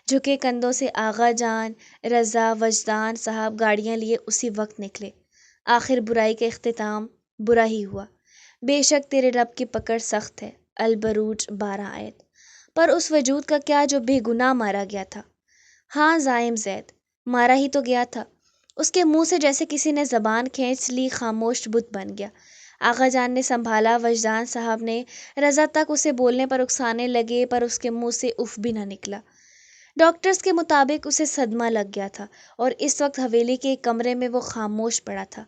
جھکے کندھوں سے آغا جان، رضا، وجدان صاحب گاڑیاں لیے اسی وقت نکلے۔ آخر برائی کا اختتام برا ہی ہوا۔ بے شک تیرے رب کی پکڑ سخت ہے، البروج 12 آیت۔ پر اس وجود کا کیا جو بے گناہ مارا گیا تھا؟ ہاں زائم زید، مارا ہی تو گیا تھا۔ اس کے منہ سے جیسے کسی نے زبان کھینچ لی، خاموش بت بن گیا۔ آغا جان نے سنبھالا، وجدان صاحب نے، رضا تک اسے بولنے پر اکسانے لگے، پر اس کے منہ سے اف بھی نہ نکلا۔ ڈاکٹرز کے مطابق اسے صدمہ لگ گیا تھا اور اس وقت حویلی کے ایک کمرے میں وہ خاموش پڑا تھا۔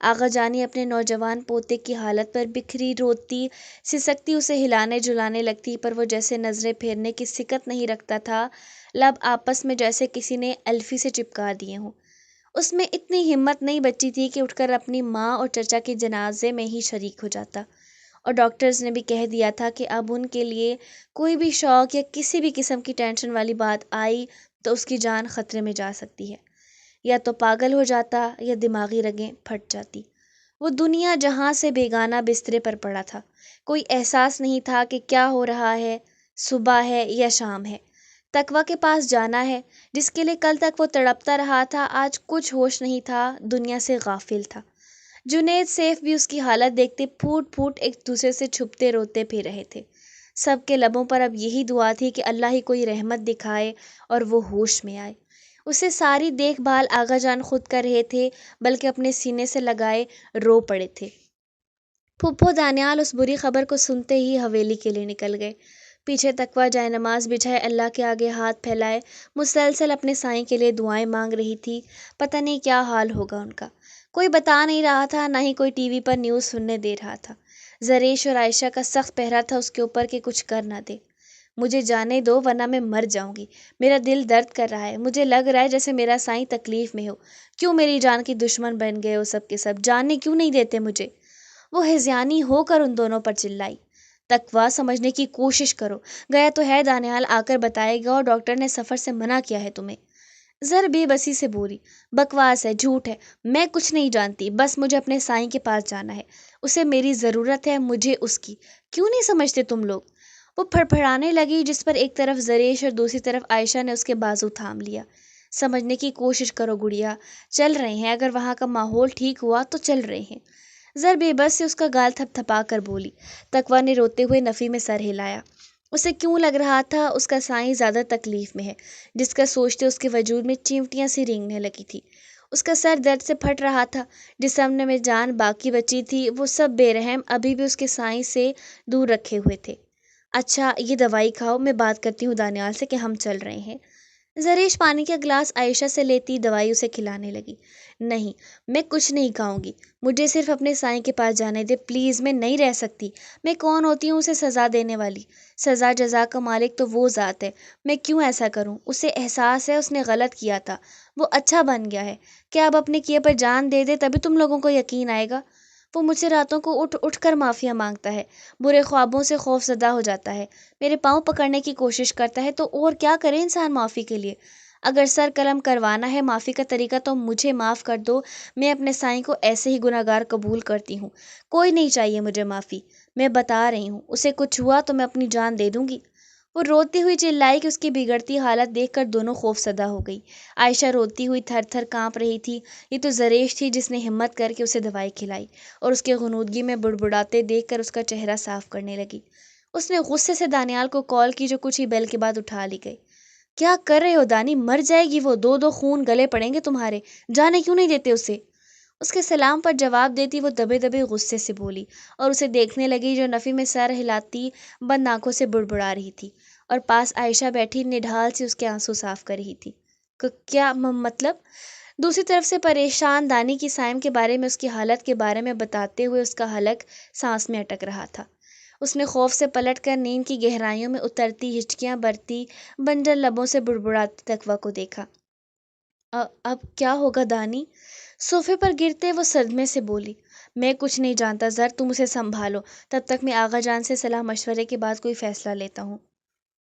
آغا جانی اپنے نوجوان پوتے کی حالت پر بکھری روتی سسکتی اسے ہلانے جلانے لگتی، پر وہ جیسے نظریں پھیرنے کی سکت نہیں رکھتا تھا، لب آپس میں جیسے کسی نے الفی سے چپکا دیے ہوں۔ اس میں اتنی ہمت نہیں بچی تھی کہ اٹھ کر اپنی ماں اور چچا کے جنازے میں ہی شریک ہو جاتا، اور ڈاکٹرز نے بھی کہہ دیا تھا کہ اب ان کے لیے کوئی بھی شوق یا کسی بھی قسم کی ٹینشن والی بات آئی تو اس کی جان خطرے میں جا سکتی ہے، یا تو پاگل ہو جاتا یا دماغی رگیں پھٹ جاتی۔ وہ دنیا جہاں سے بیگانہ بسترے پر پڑا تھا، کوئی احساس نہیں تھا کہ کیا ہو رہا ہے، صبح ہے یا شام ہے۔ تقویٰ کے پاس جانا ہے، جس کے لیے کل تک وہ تڑپتا رہا تھا، آج کچھ ہوش نہیں تھا، دنیا سے غافل تھا۔ جنید سیف بھی اس کی حالت دیکھتے پھوٹ پھوٹ ایک دوسرے سے چھپتے روتے پھر رہے تھے۔ سب کے لبوں پر اب یہی دعا تھی کہ اللہ ہی کوئی رحمت دکھائے اور وہ ہوش میں آئے۔ اسے ساری دیکھ بھال آغا جان خود کر رہے تھے، بلکہ اپنے سینے سے لگائے رو پڑے تھے۔ پھپھو دانیال اس بری خبر کو سنتے ہی حویلی کے لیے نکل گئے۔ پیچھے تقویٰ جائے نماز بچھائے اللہ کے آگے ہاتھ پھیلائے مسلسل اپنے سائیں کے لیے دعائیں مانگ رہی تھی۔ پتہ نہیں کیا حال ہوگا ان کا، کوئی بتا نہیں رہا تھا، نہ ہی کوئی ٹی وی پر نیوز سننے دے رہا تھا۔ زریش اور عائشہ کا سخت پہرا تھا اس کے اوپر کہ کچھ کر نہ دے۔ مجھے جانے دو ورنہ میں مر جاؤں گی۔ میرا دل درد کر رہا ہے، مجھے لگ رہا ہے جیسے میرا سائیں تکلیف میں ہو۔ کیوں میری جان کی دشمن بن گئے ہو سب کے سب؟ جانے کیوں نہیں دیتے مجھے؟ وہ ہذیانی ہو کر ان دونوں پر چلائی۔ تقویٰ سمجھنے کی کوشش کرو، گیا تو ہے دانیال آ کر بتائے گا، اور ڈاکٹر نے سفر سے منع کیا ہے تمہیں۔ زر بے بسی سے بولی، بکواس ہے، جھوٹ ہے، میں کچھ نہیں جانتی، بس مجھے اپنے سائیں کے پاس جانا ہے، اسے میری ضرورت ہے، مجھے اس کی۔ کیوں نہیں سمجھتے تم لوگ؟ وہ پھڑپھڑانے لگی، جس پر ایک طرف زریش اور دوسری طرف عائشہ نے اس کے بازو تھام لیا۔ سمجھنے کی کوشش کرو گڑیا، چل رہے ہیں، اگر وہاں کا ماحول ٹھیک ہوا تو چل رہے ہیں۔ زر بے بس سے اس کا گال تھپ تھپا کر بولی۔ تقویٰ نے روتے ہوئے نفی میں سر ہلایا۔ اسے کیوں لگ رہا تھا اس کا سائیں زیادہ تکلیف میں ہے، جس کا سوچتے اس کے وجود میں چیونٹیاں سی رینگنے لگی تھی۔ اس کا سر درد سے پھٹ رہا تھا، جسم میں جان باقی بچی تھی، وہ سب بے رحم ابھی بھی اس کے سائیں سے دور رکھے ہوئے تھے۔ اچھا یہ دوائی کھاؤ، میں بات کرتی ہوں دانیال سے کہ ہم چل رہے ہیں۔ زریش پانی کا گلاس عائشہ سے لیتی دوائی اسے کھلانے لگی۔ نہیں، میں کچھ نہیں کھاؤں گی، مجھے صرف اپنے سائیں کے پاس جانے دے پلیز، میں نہیں رہ سکتی۔ میں کون ہوتی ہوں اسے سزا دینے والی؟ سزا جزا کا مالک تو وہ ذات ہے، میں کیوں ایسا کروں؟ اسے احساس ہے اس نے غلط کیا تھا، وہ اچھا بن گیا ہے، کیا اب اپنے کیے پر جان دے دے تبھی تم لوگوں کو یقین آئے گا؟ وہ مجھ سے راتوں کو اٹھ اٹھ کر معافیا مانگتا ہے، برے خوابوں سے خوف زدہ ہو جاتا ہے، میرے پاؤں پکڑنے کی کوشش کرتا ہے، تو اور کیا کرے انسان معافی کے لیے؟ اگر سر قلم کروانا ہے معافی کا طریقہ تو مجھے معاف کر دو، میں اپنے سائیں کو ایسے ہی گناہگار قبول کرتی ہوں، کوئی نہیں چاہیے مجھے معافی، میں بتا رہی ہوں، اسے کچھ ہوا تو میں اپنی جان دے دوں گی۔ وہ روتی ہوئی چلائی کہ اس کی بگڑتی حالت دیکھ کر دونوں خوف زدہ ہو گئی۔ عائشہ روتی ہوئی تھر تھر کانپ رہی تھی، یہ تو زریش تھی جس نے ہمت کر کے اسے دوائی کھلائی، اور اس کے غنودگی میں بڑبڑاتے دیکھ کر اس کا چہرہ صاف کرنے لگی۔ اس نے غصے سے دانیال کو کال کی جو کچھ ہی بیل کے بعد اٹھا لی گئی۔ کیا کر رہے ہو دانی؟ مر جائے گی وہ، دو دو خون گلے پڑیں گے تمہارے، جانے کیوں نہیں دیتے اسے؟ اس کے سلام پر جواب دیتی وہ دبے دبے غصے سے بولی، اور اسے دیکھنے لگی جو نفی میں سر ہلاتی بند آنکھوں سے بڑبڑا رہی تھی، اور پاس عائشہ بیٹھی نڈھال سے اس کے آنسو صاف کر رہی تھی۔ کیا مطلب؟ دوسری طرف سے پریشان دانی کی سائم کے بارے میں اس کی حالت کے بارے میں بتاتے ہوئے اس کا حلق سانس میں اٹک رہا تھا۔ اس نے خوف سے پلٹ کر نیند کی گہرائیوں میں اترتی ہچکیاں برتی بنجر لبوں سے بڑبڑاتی تقویٰ کو دیکھا۔ اب کیا ہوگا دانی؟ صوفے پر گرتے وہ صدمے سے بولی۔ میں کچھ نہیں جانتا زر، تم اسے سنبھالو، تب تک میں آغا جان سے صلاح مشورے کے بعد کوئی فیصلہ لیتا ہوں۔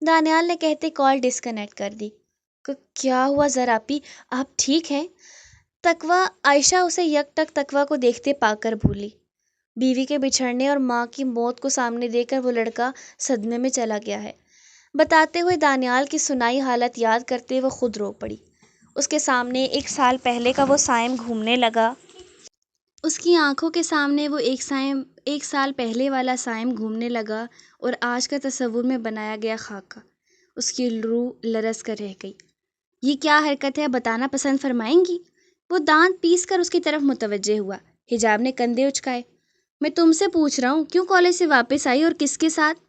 دانیال نے کہتے کال ڈسکنیکٹ کر دی۔ کیا ہوا زر آپی، آپ ٹھیک ہیں؟ تقویٰ عائشہ اسے یک ٹک تقویٰ کو دیکھتے پا کر بھولی۔ بیوی کے بچھڑنے اور ماں کی موت کو سامنے دیکھ کر وہ لڑکا صدمے میں چلا گیا ہے، بتاتے ہوئے دانیال کی سنائی حالت یاد کرتے وہ خود رو پڑی۔ اس کے سامنے 1 سال پہلے کا وہ سائم گھومنے لگا، اس کی آنکھوں کے سامنے وہ 1 سال پہلے والا سائم گھومنے لگا، اور آج کا تصور میں بنایا گیا خاکہ اس کی روح لرز کر رہ گئی۔ یہ کیا حرکت ہے، بتانا پسند فرمائیں گی؟ وہ دانت پیس کر اس کی طرف متوجہ ہوا۔ حجاب نے کندھے اچکائے۔ میں تم سے پوچھ رہا ہوں، کیوں کالج سے واپس آئی اور کس کے ساتھ؟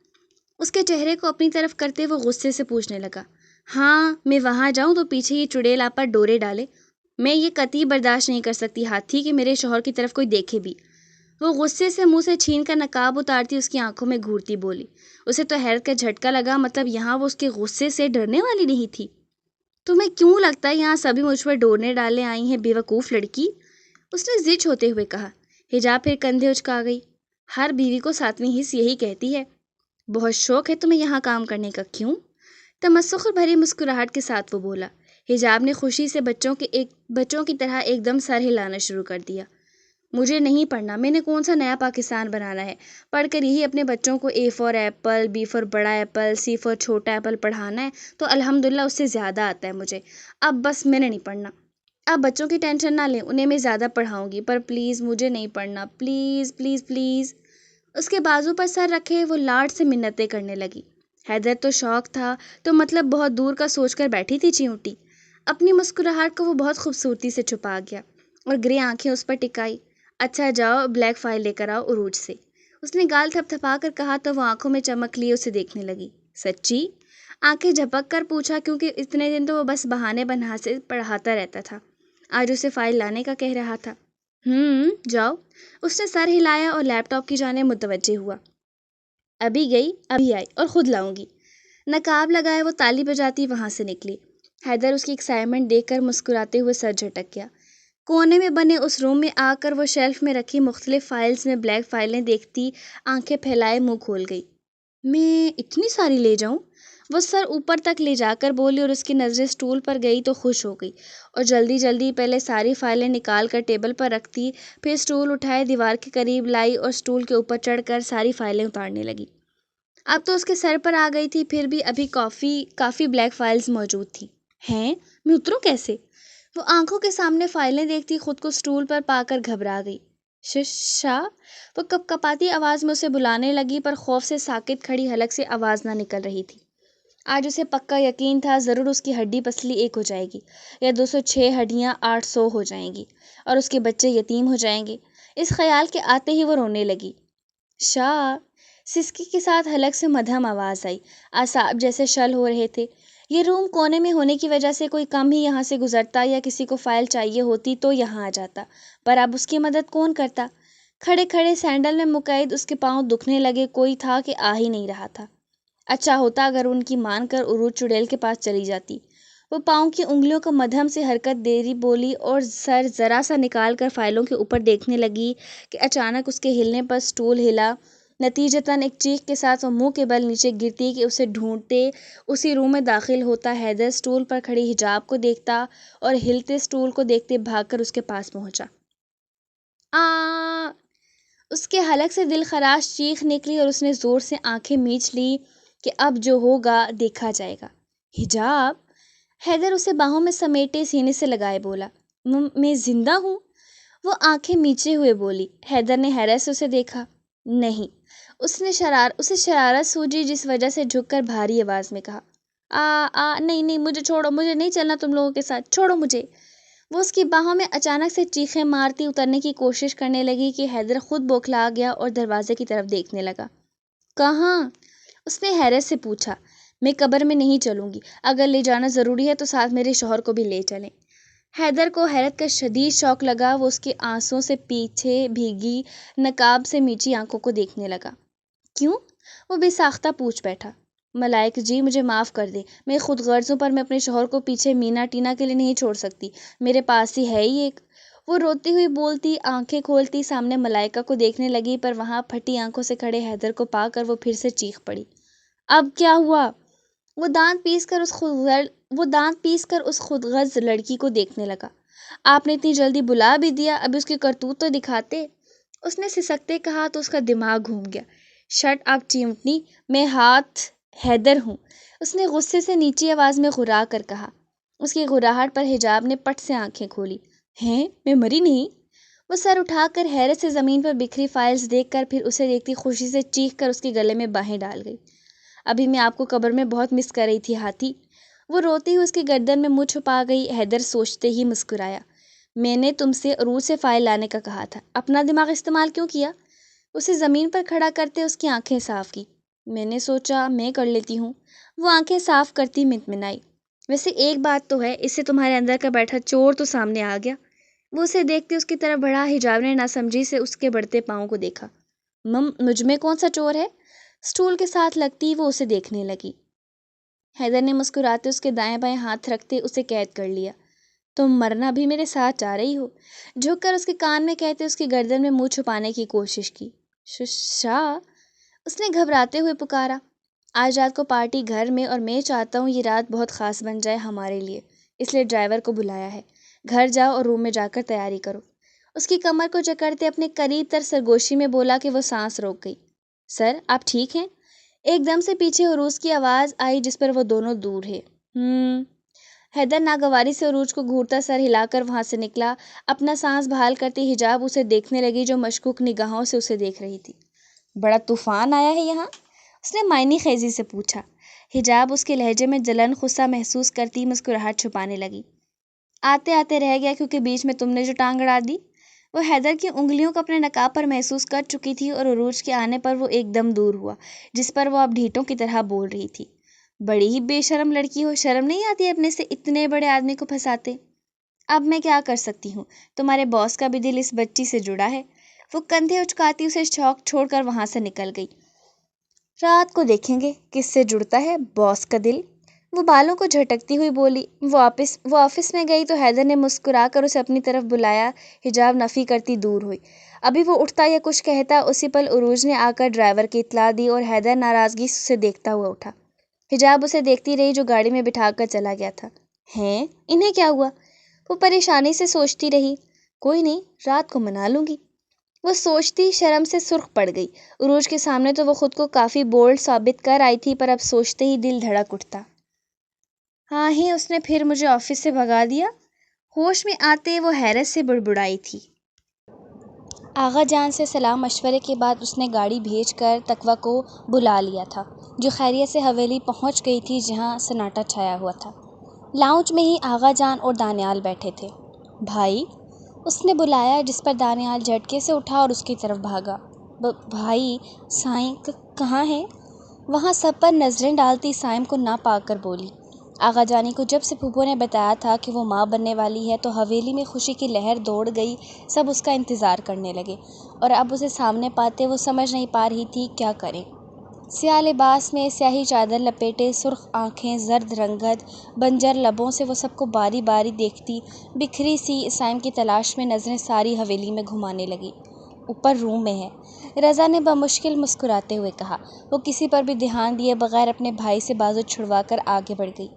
اس کے چہرے کو اپنی طرف کرتے وہ غصے سے پوچھنے لگا۔ ہاں، میں وہاں جاؤں تو پیچھے یہ چڑیل آپ پر ڈورے ڈالے، میں یہ قطعی برداشت نہیں کر سکتی ہاتھی کہ میرے شوہر کی طرف کوئی دیکھے بھی۔ وہ غصے سے منہ سے چھین کر نقاب اتارتی اس کی آنکھوں میں گھورتی بولی۔ اسے تو حیرت کا جھٹکا لگا، مطلب یہاں وہ اس کے غصے سے ڈرنے والی نہیں تھی۔ تمہیں کیوں لگتا ہے یہاں سبھی مجھ پر ڈورنے ڈالنے آئی ہیں، بے وقوف لڑکی؟ اس نے ضد ہوتے ہوئے کہا۔ حجاب پھر کندھے اچکا گئی۔ ہر بیوی کو 7ویں حس یہی کہتی ہے۔ بہت شوق ہے تمہیں یہاں کام کرنے کا، کیوں؟ تمسخر بھری مسکراہٹ کے ساتھ وہ بولا۔ حجاب نے خوشی سے بچوں کی طرح ایک دم سر ہلانا شروع کر دیا۔ مجھے نہیں پڑھنا، میں نے کون سا نیا پاکستان بنانا ہے؟ پڑھ کر یہی اپنے بچوں کو A for apple, B for بڑا ایپل، C فار چھوٹا ایپل پڑھانا ہے تو الحمدللہ اس سے زیادہ آتا ہے مجھے۔ اب بس میں نے نہیں پڑھنا۔ آپ بچوں کی ٹینشن نہ لیں، انہیں میں زیادہ پڑھاؤں گی، پر پلیز مجھے نہیں پڑھنا، پلیز پلیز پلیز۔ اس کے بازو پر سر رکھے وہ لاڈ سے منتیں کرنے لگی۔ حیدر تو شوق تھا تو مطلب بہت دور کا سوچ کر بیٹھی تھی چیونٹی۔ اپنی مسکراہٹ کو وہ بہت خوبصورتی سے چھپا گیا اور گرے آنکھیں اس پر ٹکائی۔ اچھا جاؤ بلیک فائل لے کر آؤ عروج سے، اس نے گال تھپ تھپا کر کہا تو وہ آنکھوں میں چمک لیے اسے دیکھنے لگی۔ سچی؟ آنکھیں جھپک کر پوچھا، کیونکہ اتنے دن تو وہ بس بہانے بنا سے پڑھاتا رہتا تھا، آج اسے فائل لانے کا کہہ رہا تھا۔ جاؤ۔ اس نے سر ہلایا اور لیپ ٹاپ کی جانب متوجہ ہوا۔ ابھی گئی ابھی آئی اور خود لاؤں گی۔ نقاب لگائے وہ تالی بجاتی وہاں سے نکلی۔ حیدر اس کی ایکسائٹمنٹ دیکھ کر مسکراتے ہوئے سر جھٹک گیا۔ کونے میں بنے اس روم میں آ کر وہ شیلف میں رکھی مختلف فائلز میں بلیک فائلیں دیکھتی آنکھیں پھیلائے منہ کھول گئی۔ میں اتنی ساری لے جاؤں؟ وہ سر اوپر تک لے جا کر بولی اور اس کی نظریں اسٹول پر گئی تو خوش ہو گئی اور جلدی جلدی پہلے ساری فائلیں نکال کر ٹیبل پر رکھتی، پھر اسٹول اٹھائے دیوار کے قریب لائی اور اسٹول کے اوپر چڑھ کر ساری فائلیں اتارنے لگی۔ اب تو اس کے سر پر آ گئی تھی، پھر بھی ابھی کافی بلیک فائلز موجود تھیں۔ ہیں؟ میں اتروں کیسے؟ وہ آنکھوں کے سامنے فائلیں دیکھتی خود کو اسٹول پر پا کر گھبرا گئی۔ شاہ؟ وہ کپ کپاتی آواز میں اسے بلانے لگی پر خوف سے ساکت کھڑی حلق سے آواز نہ نکل رہی تھی۔ آج اسے پکا یقین تھا ضرور اس کی ہڈی پسلی ایک ہو جائے گی یا 206 ہڈیاں 800 ہو جائیں گی اور اس کے بچے یتیم ہو جائیں گے۔ اس خیال کے آتے ہی وہ رونے لگی۔ شاہ؟ سسکی کے ساتھ حلق سے مدھم آواز آئی۔ اعصاب جیسے شل ہو رہے تھے۔ یہ روم کونے میں ہونے کی وجہ سے کوئی کم ہی یہاں سے گزرتا یا کسی کو فائل چاہیے ہوتی تو یہاں آ جاتا، پر اب اس کی مدد کون کرتا؟ کھڑے کھڑے سینڈل میں مقید اس کے پاؤں دکھنے لگے، کوئی تھا کہ آ ہی نہیں رہا تھا۔ اچھا ہوتا اگر ان کی مان کر عروج چڑیل کے پاس چلی جاتی۔ وہ پاؤں کی انگلیوں کو مدھم سے حرکت دے رہی بولی اور سر ذرا سا نکال کر فائلوں کے اوپر دیکھنے لگی کہ اچانک اس کے ہلنے پر اسٹول ہلا۔ نتیجتاً ایک چیخ کے ساتھ وہ منہ کے بل نیچے گرتی کہ اسے ڈھونڈتے اسی روم میں داخل ہوتا حیدر اسٹول پر کھڑی حجاب کو دیکھتا اور ہلتے اسٹول کو دیکھتے بھاگ کر اس کے پاس پہنچا۔ اس کے حلق سے دل خراش چیخ نکلی اور اس نے زور سے آنکھیں میچ لی کہ اب جو ہوگا دیکھا جائے گا۔ حجاب؟ حیدر اسے باہوں میں سمیٹے سینے سے لگائے بولا۔ میں زندہ ہوں؟ وہ آنکھیں میچے ہوئے بولی۔ حیدر نے حیرت سے اسے دیکھا۔ نہیں۔ اسے شرارت سوجی جس وجہ سے جھک کر بھاری آواز میں کہا، نہیں مجھے چھوڑو، مجھے نہیں چلنا تم لوگوں کے ساتھ، چھوڑو مجھے۔ وہ اس کی باہوں میں اچانک سے چیخیں مارتی اترنے کی کوشش کرنے لگی کہ حیدر خود بوکھلا گیا اور دروازے کی طرف دیکھنے لگا۔ کہاں؟ اس نے حیرت سے پوچھا۔ میں قبر میں نہیں چلوں گی، اگر لے جانا ضروری ہے تو ساتھ میرے شوہر کو بھی لے چلیں۔ حیدر کو حیرت کا شدید شوق لگا، وہ اس کے آنسوؤں سے پیچھے بھیگی نقاب سے میچی آنکھوں کو دیکھنے لگا۔ کیوں؟ وہ بے ساختہ پوچھ بیٹھا۔ ملائک جی مجھے معاف کر دیں، میں خود غرضوں پر میں اپنے شوہر کو پیچھے مینا ٹینا کے لیے نہیں چھوڑ سکتی، میرے پاس ہی ہے ایک۔ وہ روتی ہوئی بولتی آنکھیں کھولتی سامنے ملائکہ کو دیکھنے لگی، پر وہاں پھٹی آنکھوں سے کھڑے حیدر کو پا کر وہ پھر سے چیخ پڑی۔ اب کیا ہوا؟ وہ دانت پیس کر اس خودغرض لڑکی کو دیکھنے لگا۔ آپ نے اتنی جلدی بلا بھی دیا، ابھی اس کی کرتوت تو دکھاتے۔ اس نے سسکتے کہا تو اس کا دماغ گھوم گیا۔ شٹ اپ چیونٹنی، میں حیدر ہوں، اس نے غصے سے نیچی آواز میں غرا کر کہا۔ اس کی غراہٹ پر حجاب نے پٹ سے آنکھیں کھولی۔ ہیں؟ میں مری نہیں؟ وہ سر اٹھا کر حیرت سے زمین پر بکھری فائلز دیکھ کر پھر اسے دیکھتی خوشی سے چیخ کر اس کے گلے میں باہیں ڈال گئی۔ ابھی میں آپ کو قبر میں بہت مس کر رہی تھی ہاتھی۔ وہ روتی ہوئی اس کی گردن میں منہ چھپا گئی۔ حیدر سوچتے ہی مسکرایا۔ میں نے تم سے عروج سے فائل لانے کا کہا تھا، اپنا دماغ استعمال کیوں کیا؟ اسے زمین پر کھڑا کرتے اس کی آنکھیں صاف کی۔ میں نے سوچا میں کر لیتی ہوں۔ وہ آنکھیں صاف کرتی مطمئنائی۔ ویسے ایک بات تو ہے، اس سے تمہارے اندر کا بیٹھا چور تو سامنے آ گیا۔ وہ اسے دیکھتے اس کی طرف بڑھا۔ حجاب نے ناسمجھی سے اس کے بڑھتے پاؤں کو دیکھا۔ مجھ میں کون سا چور ہے؟ اسٹول کے ساتھ لگتی وہ اسے دیکھنے لگی۔ حیدر نے مسکراتے اس کے دائیں بائیں ہاتھ رکھتے اسے قید کر لیا۔ تم مرنا بھی میرے ساتھ جا رہی ہو؟ جھک کر اس کے کان میں کہتے اس کی گردن میں منہ چھپانے کی کوشش کی۔ شاہ؟ اس نے گھبراتے ہوئے پکارا۔ آج رات کو پارٹی گھر میں اور میں چاہتا ہوں یہ رات بہت خاص بن جائے ہمارے لیے، اس لیے ڈرائیور کو بلایا ہے۔ گھر جاؤ اور روم میں جا کر تیاری کرو۔ اس کی کمر کو جکڑتے اپنے قریب تر سرگوشی میں بولا کہ وہ سانس روک گئی۔ سر آپ ٹھیک ہیں؟ ایک دم سے پیچھے عروج کی آواز آئی جس پر وہ دونوں دور ہے۔ حیدر ناگواری سے عروج کو گھورتا سر ہلا کر وہاں سے نکلا۔ اپنا سانس بحال کرتی حجاب اسے دیکھنے لگی جو مشکوک نگاہوں سے اسے دیکھ رہی تھی۔ بڑا طوفان آیا ہے یہاں؟ اس نے معنی خیزی سے پوچھا۔ حجاب اس کے لہجے میں جلن غصہ محسوس کرتی مسکراہٹ چھپانے لگی۔ آتے آتے رہ گیا کیونکہ بیچ میں تم نے جو ٹانگ اڑا دی۔ وہ حیدر کی انگلیوں کو اپنے نقاب پر محسوس کر چکی تھی اور عروج کے آنے پر وہ ایک دم دور ہوا، جس پر وہ اب ڈھیٹوں کی طرح بول رہی تھی۔ بڑی ہی بے شرم لڑکی ہو، شرم نہیں آتی اپنے سے اتنے بڑے آدمی کو پھنساتے؟ اب میں کیا کر سکتی ہوں، تمہارے باس کا بھی دل اس بچی سے جڑا ہے۔ وہ کندھے اچکاتی اسے چھوڑ کر وہاں سے نکل گئی۔ رات کو دیکھیں گے کس سے جڑتا ہے باس کا دل۔ وہ بالوں کو جھٹکتی ہوئی بولی۔ وہ آفس میں گئی تو حیدر نے مسکرا کر اسے اپنی طرف بلایا۔ حجاب نفی کرتی دور ہوئی۔ ابھی وہ اٹھتا یا کچھ کہتا، اسی پل عروج نے آ کر ڈرائیور کی اطلاع دی اور حیدر ناراضگی سے اسے دیکھتا ہوا اٹھا۔ حجاب اسے دیکھتی رہی جو گاڑی میں بٹھا کر چلا گیا تھا۔ ہیں انہیں کیا ہوا؟ وہ پریشانی سے سوچتی رہی۔ کوئی نہیں، رات کو منا لوں گی۔ وہ سوچتی شرم سے سرخ پڑ گئی۔ عروج کے سامنے تو وہ خود کو کافی بولڈ ثابت کر آئی تھی، پر اب سوچتے ہی دل دھڑک اٹھتا۔ ہاں ہی اس نے پھر مجھے آفس سے بھگا دیا۔ ہوش میں آتے وہ حیرت سے بڑبڑائی تھی۔ آغا جان سے سلام مشورے کے بعد اس نے گاڑی بھیج کر تقویٰ کو بلا لیا تھا، جو خیریت سے حویلی پہنچ گئی تھی جہاں سناٹا چھایا ہوا تھا۔ لاؤنج میں ہی آغا جان اور دانیال بیٹھے تھے۔ بھائی، اس نے بلایا، جس پر دانیال جھٹکے سے اٹھا اور اس کی طرف بھاگا۔ بھائی، سائیں کہاں ہیں؟ وہاں سب پر نظریں ڈالتی سائم کو نہ پا کر بولی۔ آغا جانی کو جب سے پھوپھو نے بتایا تھا کہ وہ ماں بننے والی ہے تو حویلی میں خوشی کی لہر دوڑ گئی، سب اس کا انتظار کرنے لگے، اور اب اسے سامنے پاتے وہ سمجھ نہیں پا رہی تھی کیا کریں۔ سیاہ لباس میں سیاہی چادر لپیٹے، سرخ آنکھیں، زرد رنگت، بنجر لبوں سے وہ سب کو باری باری دیکھتی، بکھری سی سائم کی تلاش میں نظریں ساری حویلی میں گھمانے لگی۔ اوپر روم میں ہے، رضا نے بمشکل مسکراتے ہوئے کہا۔ وہ کسی پر بھی دھیان دیے بغیر اپنے بھائی سے بازو چھڑوا کر آگے بڑھ گئی۔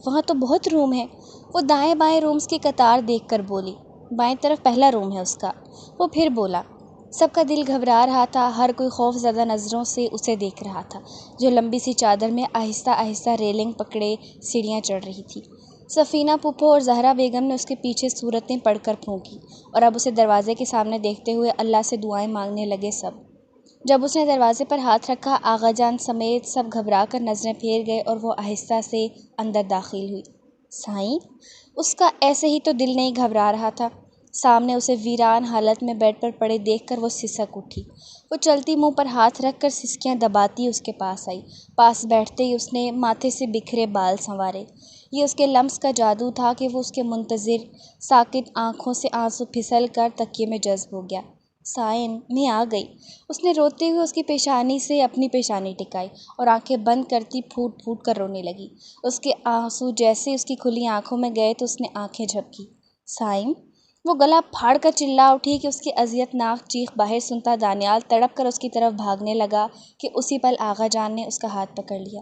وہاں تو بہت روم ہیں۔ وہ دائیں بائیں رومز کی قطار دیکھ کر بولی۔ بائیں طرف پہلا روم ہے اس کا۔ وہ پھر بولا۔ سب کا دل گھبرا رہا تھا، ہر کوئی خوف زدہ نظروں سے اسے دیکھ رہا تھا، جو لمبی سی چادر میں آہستہ آہستہ ریلنگ پکڑے سیڑھیاں چڑھ رہی تھی۔ سفینہ پھوپھو اور زہرا بیگم نے اس کے پیچھے صورتیں پڑھ کر پھونکی، اور اب اسے دروازے کے سامنے دیکھتے ہوئے اللہ سے دعائیں مانگنے لگے سب۔ جب اس نے دروازے پر ہاتھ رکھا، آغا جان سمیت سب گھبرا کر نظریں پھیر گئے اور وہ آہستہ سے اندر داخل ہوئی۔ سائیں؟ اس کا ایسے ہی تو دل نہیں گھبرا رہا تھا۔ سامنے اسے ویران حالت میں بیڈ پر پڑے دیکھ کر وہ سسک اٹھی۔ وہ چلتی منہ پر ہاتھ رکھ کر سسکیاں دباتی اس کے پاس آئی۔ پاس بیٹھتے ہی اس نے ماتھے سے بکھرے بال سنوارے۔ یہ اس کے لمس کا جادو تھا کہ وہ اس کے منتظر ساکت آنکھوں سے آنسو پھسل کر تکیے میں جذب ہو گیا۔ سائن، میں آ گئی۔ اس نے روتے ہوئے اس کی پیشانی سے اپنی پیشانی ٹکائی اور آنکھیں بند کرتی پھوٹ پھوٹ کر رونے لگی۔ اس کے آنسو جیسے اس کی کھلی آنکھوں میں گئے تو اس نے آنکھیں جھپکی۔ سائن؟ وہ گلا پھاڑ کر چلا اٹھی کہ اس کی اذیت ناک چیخ باہر سنتا دانیال تڑپ کر اس کی طرف بھاگنے لگا کہ اسی پل آغا جان نے اس کا ہاتھ پکڑ لیا۔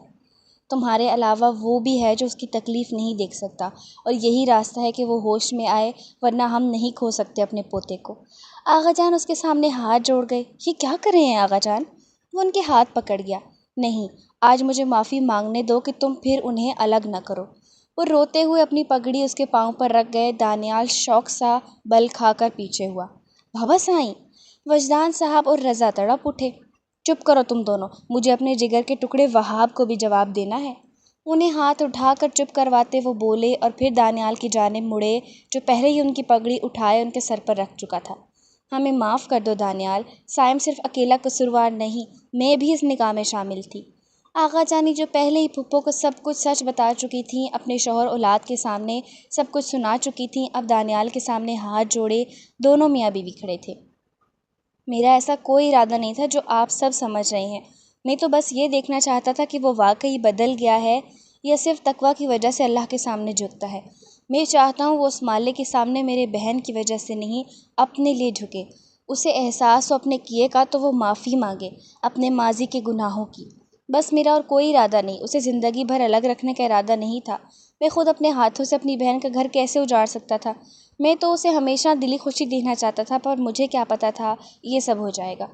تمہارے علاوہ وہ بھی ہے جو اس کی تکلیف نہیں دیکھ سکتا، اور یہی راستہ ہے کہ وہ ہوش میں آئے، ورنہ ہم نہیں کھو سکتے اپنے پوتے کو۔ آغا جان اس کے سامنے ہاتھ جوڑ گئے۔ یہ کیا کر رہے ہیں آغا جان؟ وہ ان کے ہاتھ پکڑ گیا۔ نہیں، آج مجھے معافی مانگنے دو کہ تم پھر انہیں الگ نہ کرو۔ وہ روتے ہوئے اپنی پگڑی اس کے پاؤں پر رکھ گئے۔ دانیال شوق سا بل کھا کر پیچھے ہوا۔ بابا سائیں! وجدان صاحب اور رضا تڑپ اٹھے۔ چپ کرو تم دونوں، مجھے اپنے جگر کے ٹکڑے وہاب کو بھی جواب دینا ہے۔ انہیں ہاتھ اٹھا کر چپ کرواتے وہ بولے اور پھر دانیال کی جانب مڑے، جو پہلے ہی ان کی پگڑی اٹھائے ان کے سر پر رکھ چکا تھا۔ ہمیں معاف کر دو دانیال، سائم صرف اکیلا قصوروار نہیں، میں بھی اس نکاح میں شامل تھی۔ آغا جانی جو پہلے ہی پھپھو کو سب کچھ سچ بتا چکی تھیں، اپنے شوہر اولاد کے سامنے سب کچھ سنا چکی تھیں، اب دانیال کے سامنے ہاتھ جوڑے دونوں میاں بیوی کھڑے تھے۔ میرا ایسا کوئی ارادہ نہیں تھا جو آپ سب سمجھ رہے ہیں۔ میں تو بس یہ دیکھنا چاہتا تھا کہ وہ واقعی بدل گیا ہے یا صرف تقویٰ کی وجہ سے اللہ کے سامنے جھکتا ہے۔ میں چاہتا ہوں وہ اس مالے کے سامنے میرے بہن کی وجہ سے نہیں، اپنے لیے جھکے۔ اسے احساس ہو اپنے کیے کا تو وہ معافی مانگے، اپنے ماضی کے گناہوں کی۔ بس میرا اور کوئی ارادہ نہیں، اسے زندگی بھر الگ رکھنے کا ارادہ نہیں تھا۔ میں خود اپنے ہاتھوں سے اپنی بہن کا گھر کیسے اجاڑ سکتا تھا؟ میں تو اسے ہمیشہ دلی خوشی دینا چاہتا تھا، پر مجھے کیا پتہ تھا یہ سب ہو جائے گا۔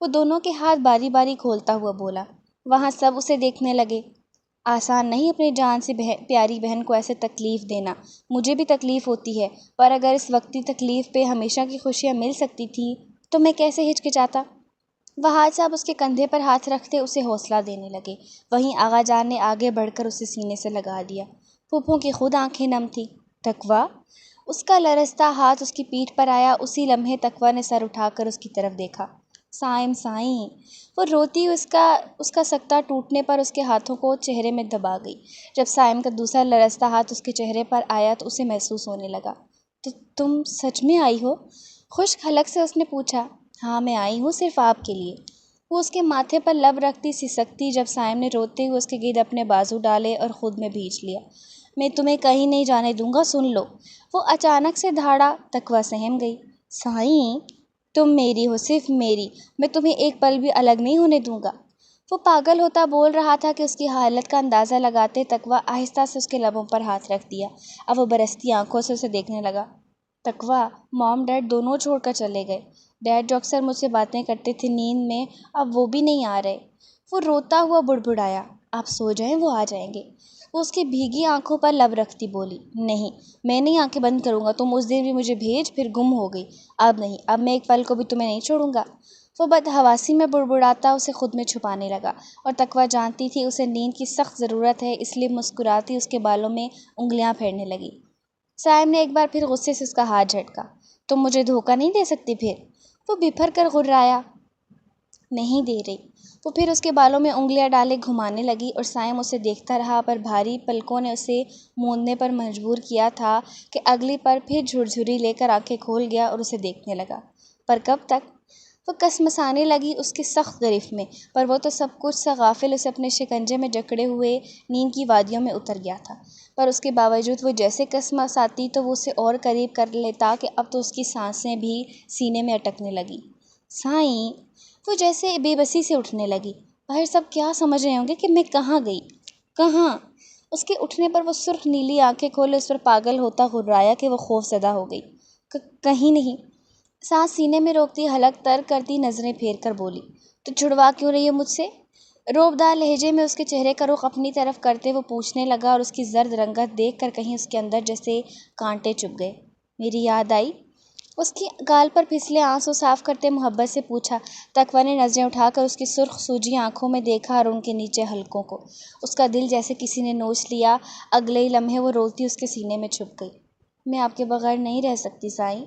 وہ دونوں کے ہاتھ باری باری کھولتا ہوا بولا۔ وہاں سب اسے دیکھنے لگے۔ آسان نہیں اپنی جان سے پیاری بہن کو ایسے تکلیف دینا، مجھے بھی تکلیف ہوتی ہے، پر اگر اس وقتی تکلیف پہ ہمیشہ کی خوشیاں مل سکتی تھیں تو میں کیسے ہچکچاتا۔ وہاج صاحب اس کے کندھے پر ہاتھ رکھتے اسے حوصلہ دینے لگے، وہیں آغا جان نے آگے بڑھ کر اسے سینے سے لگا لیا۔ پھوپھو کی خود آنکھیں نم تھیں۔ تقویٰ؟ اس کا لرزتا ہاتھ اس کی پیٹھ پر آیا، اسی لمحے تقویٰ نے سر اٹھا کر اس کی طرف دیکھا۔ سائیں! وہ روتی اس کا سکتہ ٹوٹنے پر اس کے ہاتھوں کو چہرے میں دبا گئی۔ جب سائم کا دوسرا لرزتا ہاتھ اس کے چہرے پر آیا تو اسے محسوس ہونے لگا۔ تم سچ میں آئی ہو؟ خشک حلق سے اس نے پوچھا۔ ہاں، میں آئی ہوں صرف آپ کے لیے۔ وہ اس کے ماتھے پر لب رکھتی سسکتی جب سائم نے روتے ہوئے اس کے گرد اپنے بازو ڈالے اور خود میں بھیج لیا۔ میں تمہیں کہیں نہیں جانے دوں گا، سن لو۔ وہ اچانک سے دھاڑا۔ تقویٰ سہم گئی۔ سائیں، تم میری ہو، صرف میری، میں تمہیں ایک پل بھی الگ نہیں ہونے دوں گا۔ وہ پاگل ہوتا بول رہا تھا کہ اس کی حالت کا اندازہ لگاتے تقویٰ آہستہ سے اس کے لبوں پر ہاتھ رکھ دیا۔ اب وہ برستی آنکھوں سے اسے دیکھنے لگا۔ تقویٰ، مام ڈیڈ دونوں چھوڑ کر چلے گئے۔ ڈیڈ جو اکثر مجھ سے باتیں کرتے تھے نیند میں، اب وہ بھی نہیں آ رہے۔ وہ روتا ہوا بڑبڑایا۔ آپ سو جائیں، وہ آ جائیں گے۔ وہ اس کی بھیگی آنکھوں پر لب رکھتی بولی، نہیں، میں نہیں آنکھیں بند کروں گا، تم اس دن بھی مجھے بھیج پھر گم ہو گئی، اب نہیں، اب میں ایک پل کو بھی تمہیں نہیں چھوڑوں گا۔ وہ بدحواسی میں بڑبڑاتا اسے خود میں چھپانے لگا، اور تقویٰ جانتی تھی اسے نیند کی سخت ضرورت ہے، اس لیے مسکراتی اس کے بالوں میں انگلیاں پھیرنے لگی۔ سائم نے ایک بار پھر غصے سے اس کا ہاتھ جھٹکا۔ تم مجھے دھوکہ نہیں دے سکتی پھر؟ وہ بپھر کر غرایا۔ نہیں دے رہی۔ وہ پھر اس کے بالوں میں انگلیاں ڈالے گھمانے لگی، اور سائم اسے دیکھتا رہا، پر بھاری پلکوں نے اسے موندنے پر مجبور کیا تھا کہ اگلی پر پھر جھرجھری لے کر آنکھیں کھول گیا اور اسے دیکھنے لگا۔ پر کب تک؟ وہ کسمسانے لگی اس کی سخت گرفت میں، پر وہ تو سب کچھ سے غافل اسے اپنے شکنجے میں جکڑے ہوئے نیند کی وادیوں میں اتر گیا تھا۔ پر اس کے باوجود وہ جیسے کسمساتی تو وہ اسے اور قریب کر لیتا کہ اب تو اس کی سانسیں بھی سینے میں اٹکنے لگی۔ سائیں، وہ جیسے بے بسی سے اٹھنے لگی۔ باہر سب کیا سمجھ رہے ہوں گے کہ میں کہاں گئی؟ کہاں؟ اس کے اٹھنے پر وہ سرخ نیلی آنکھیں کھولے اس پر پاگل ہوتا غرایا کہ وہ خوف زدہ ہو گئی۔ کہیں نہیں۔ سانس سینے میں روکتی حلق تر کرتی نظریں پھیر کر بولی، تو چھڑوا کیوں رہی ہے مجھ سے؟ روبدار لہجے میں اس کے چہرے کا رخ اپنی طرف کرتے وہ پوچھنے لگا، اور اس کی زرد رنگت دیکھ کر کہیں اس کے اندر جیسے کانٹے چبھ گئے۔ میری یاد آئی؟ اس کی گال پر پھسلے آنسو صاف کرتے محبت سے پوچھا۔ تقویٰ نے نظریں اٹھا کر اس کی سرخ سوجی آنکھوں میں دیکھا اور ان کے نیچے حلقوں کو۔ اس کا دل جیسے کسی نے نوچ لیا، اگلے ہی لمحے وہ روتی اس کے سینے میں چھپ گئی۔ میں آپ کے بغیر نہیں رہ سکتی سائیں۔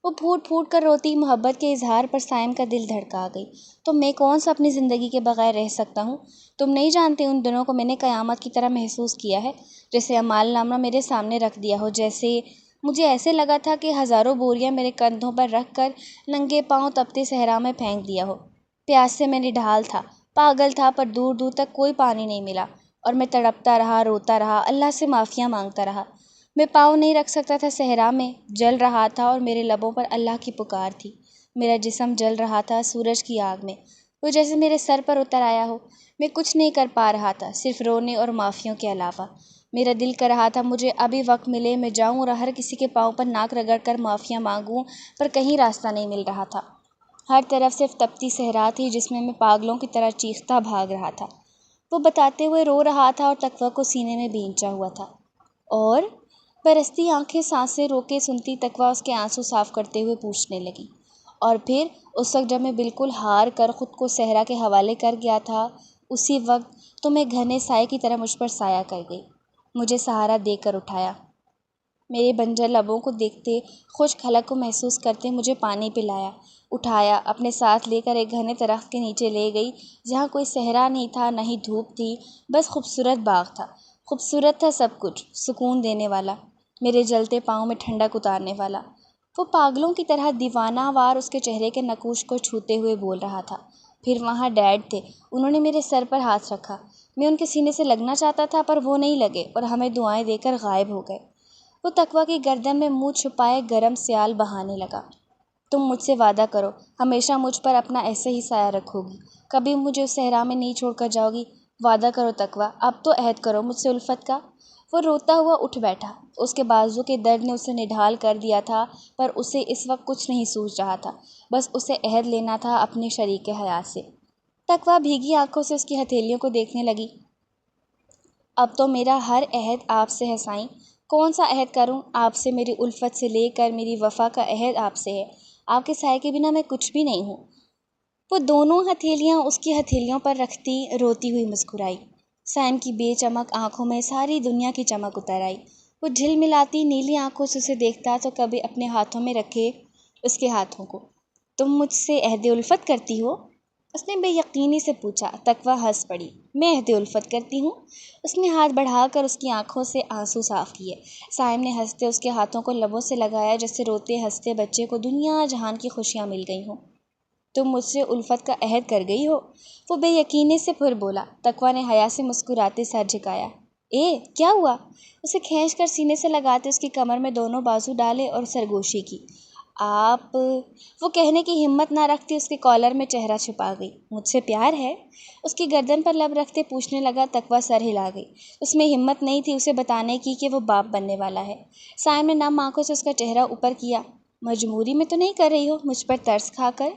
وہ پھوٹ پھوٹ کر روتی محبت کے اظہار پر سائم کا دل دھڑکا گئی۔ تو میں کون سا اپنی زندگی کے بغیر رہ سکتا ہوں؟ تم نہیں جانتے ان دنوں کو میں نے قیامت کی طرح محسوس کیا ہے، جیسے اعمال نامہ میرے سامنے رکھ دیا ہو، جیسے مجھے ایسے لگا تھا کہ ہزاروں بوریاں میرے کندھوں پر رکھ کر ننگے پاؤں تپتے صحرا میں پھینک دیا ہو۔ پیاس سے میں نڈھال تھا، پاگل تھا، پر دور دور تک کوئی پانی نہیں ملا، اور میں تڑپتا رہا، روتا رہا، اللہ سے معافیاں مانگتا رہا۔ میں پاؤں نہیں رکھ سکتا تھا صحرا میں، جل رہا تھا، اور میرے لبوں پر اللہ کی پکار تھی۔ میرا جسم جل رہا تھا سورج کی آگ میں، وہ جیسے میرے سر پر اتر آیا ہو۔ میں کچھ نہیں کر پا رہا تھا صرف رونے اور معافیوں کے علاوہ۔ میرا دل کر رہا تھا مجھے ابھی وقت ملے، میں جاؤں اور ہر کسی کے پاؤں پر ناک رگڑ کر معافیاں مانگوں، پر کہیں راستہ نہیں مل رہا تھا۔ ہر طرف صرف تپتی صحرا تھی جس میں پاگلوں کی طرح چیختا بھاگ رہا تھا۔ وہ بتاتے ہوئے رو رہا تھا اور تقویٰ کو سینے میں بھینچا ہوا تھا۔ اور برستی آنکھیں سانسیں روکے سنتی تقویٰ اس کے آنسو صاف کرتے ہوئے پوچھنے لگی، اور پھر اس وقت جب میں بالکل ہار کر خود کو صحرا کے حوالے کر گیا تھا، اسی وقت تمہیں گھنے سائے کی طرح مجھ پر سایہ کر گئی، مجھے سہارا دے کر اٹھایا، میرے بنجر لبوں کو دیکھتے، خشک حلق کو محسوس کرتے مجھے پانی پلایا، اٹھایا، اپنے ساتھ لے کر ایک گھنے درخت کے نیچے لے گئی جہاں کوئی صحرا نہیں تھا، نہ ہی دھوپ تھی، بس خوبصورت باغ تھا۔ خوبصورت تھا سب کچھ، سکون دینے والا، میرے جلتے پاؤں میں ٹھنڈک اتارنے والا۔ وہ پاگلوں کی طرح دیوانہ وار اس کے چہرے کے نقوش کو چھوتے ہوئے بول رہا تھا۔ پھر وہاں ڈیڈ تھے، انہوں نے میرے سر پر ہاتھ رکھا، میں ان کے سینے سے لگنا چاہتا تھا پر وہ نہیں لگے اور ہمیں دعائیں دے کر غائب ہو گئے۔ وہ تقویٰ کی گردن میں منہ چھپائے گرم سیال بہانے لگا۔ تم مجھ سے وعدہ کرو، ہمیشہ مجھ پر اپنا ایسے ہی سایہ رکھو گی، کبھی مجھے اس صحرا میں نہیں چھوڑ کر جاؤ گی، وعدہ کرو تقویٰ، اب تو عہد کرو مجھ سے الفت کا۔ وہ روتا ہوا اٹھ بیٹھا، اس کے بازو کے درد نے اسے نڈھال کر دیا تھا، پر اسے اس وقت کچھ نہیں سوچ رہا تھا، بس اسے عہد لینا تھا اپنے شریک حیات سے۔ تقویٰ بھیگی آنکھوں سے اس کی ہتھیلیوں کو دیکھنے لگی۔ اب تو میرا ہر عہد آپ سے ہے سائیں، کون سا عہد کروں آپ سے؟ میری الفت سے لے کر میری وفا کا عہد آپ سے ہے، آپ کے سائے کے بنا میں کچھ بھی نہیں ہوں۔ وہ دونوں ہتھیلیاں اس کی ہتھیلیوں پر رکھتی روتی ہوئی مسکرائی۔ سائم کی بے چمک آنکھوں میں ساری دنیا کی چمک اتر آئی۔ وہ جھلملاتی نیلی آنکھوں سے اسے دیکھتا تو کبھی اپنے ہاتھوں میں رکھے اس کے ہاتھوں کو۔ تم مجھ سے عہد الفت کرتی ہو؟ اس نے بے یقینی سے پوچھا۔ تقویٰ ہنس پڑی۔ میں عہد الفت کرتی ہوں؟ اس نے ہاتھ بڑھا کر اس کی آنکھوں سے آنسو صاف کیے۔ سائم نے ہنستے اس کے ہاتھوں کو لبوں سے لگایا جیسے روتے ہنستے بچے کو دنیا جہان کی خوشیاں مل گئی ہوں۔ تم مجھ سے الفت کا عہد کر گئی ہو؟ وہ بے یقینی سے پھر بولا۔ تقویٰ نے حیا سے مسکراتے سر جھکایا۔ کیا ہوا؟ اسے کھینچ کر سینے سے لگاتے اس کی کمر میں دونوں بازو ڈالے اور سرگوشی کی۔ آپ وہ کہنے کی ہمت نہ رکھتی اس کے کالر میں چہرہ چھپا گئی۔ مجھ سے پیار ہے؟ اس کی گردن پر لب رکھتے پوچھنے لگا۔ تقویٰ سر ہلا گئی۔ اس میں ہمت نہیں تھی اسے بتانے کی کہ وہ باپ بننے والا ہے۔ سائم نے نم آنکھوں سے اس کا چہرہ اوپر کیا۔ مجبوری میں تو نہیں کر رہی ہو مجھ پر ترس کھا کر؟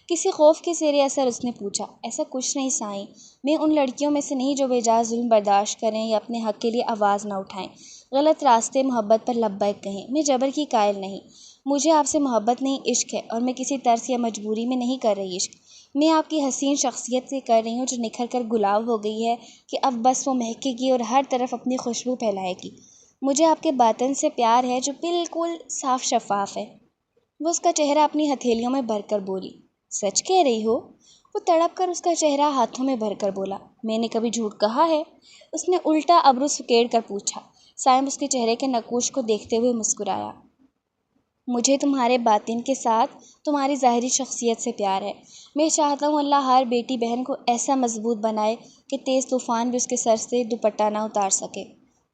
کسی خوف کے زیر اثر اس نے پوچھا۔ ایسا کچھ نہیں سائیں، میں ان لڑکیوں میں سے نہیں جو بے جا ظلم برداشت کریں یا اپنے حق کے لیے آواز نہ اٹھائیں، غلط راستے محبت پر لبیک کہیں۔ میں جبر کی قائل نہیں، مجھے آپ سے محبت نہیں عشق ہے، اور میں کسی ترس یا مجبوری میں نہیں کر رہی عشق۔ میں آپ کی حسین شخصیت سے کر رہی ہوں جو نکھر کر گلاب ہو گئی ہے کہ اب بس وہ مہکے گی اور ہر طرف اپنی خوشبو پھیلائے گی۔ مجھے آپ کے باطن سے پیار ہے جو بالکل صاف شفاف ہے۔ وہ اس کا چہرہ اپنی ہتھیلیوں میں بھر کر بولی۔ سچ کہہ رہی ہو؟ وہ تڑپ کر اس کا چہرہ ہاتھوں میں بھر کر بولا۔ میں نے کبھی جھوٹ کہا ہے؟ اس نے الٹا ابرو سکیڑ کر پوچھا۔ سائم اس کے چہرے کے نقوش کو دیکھتے ہوئے مسکرایا۔ مجھے تمہارے باطن کے ساتھ تمہاری ظاہری شخصیت سے پیار ہے۔ میں چاہتا ہوں اللہ ہر بیٹی بہن کو ایسا مضبوط بنائے کہ تیز طوفان بھی اس کے سر سے دوپٹہ نہ اتار سکے۔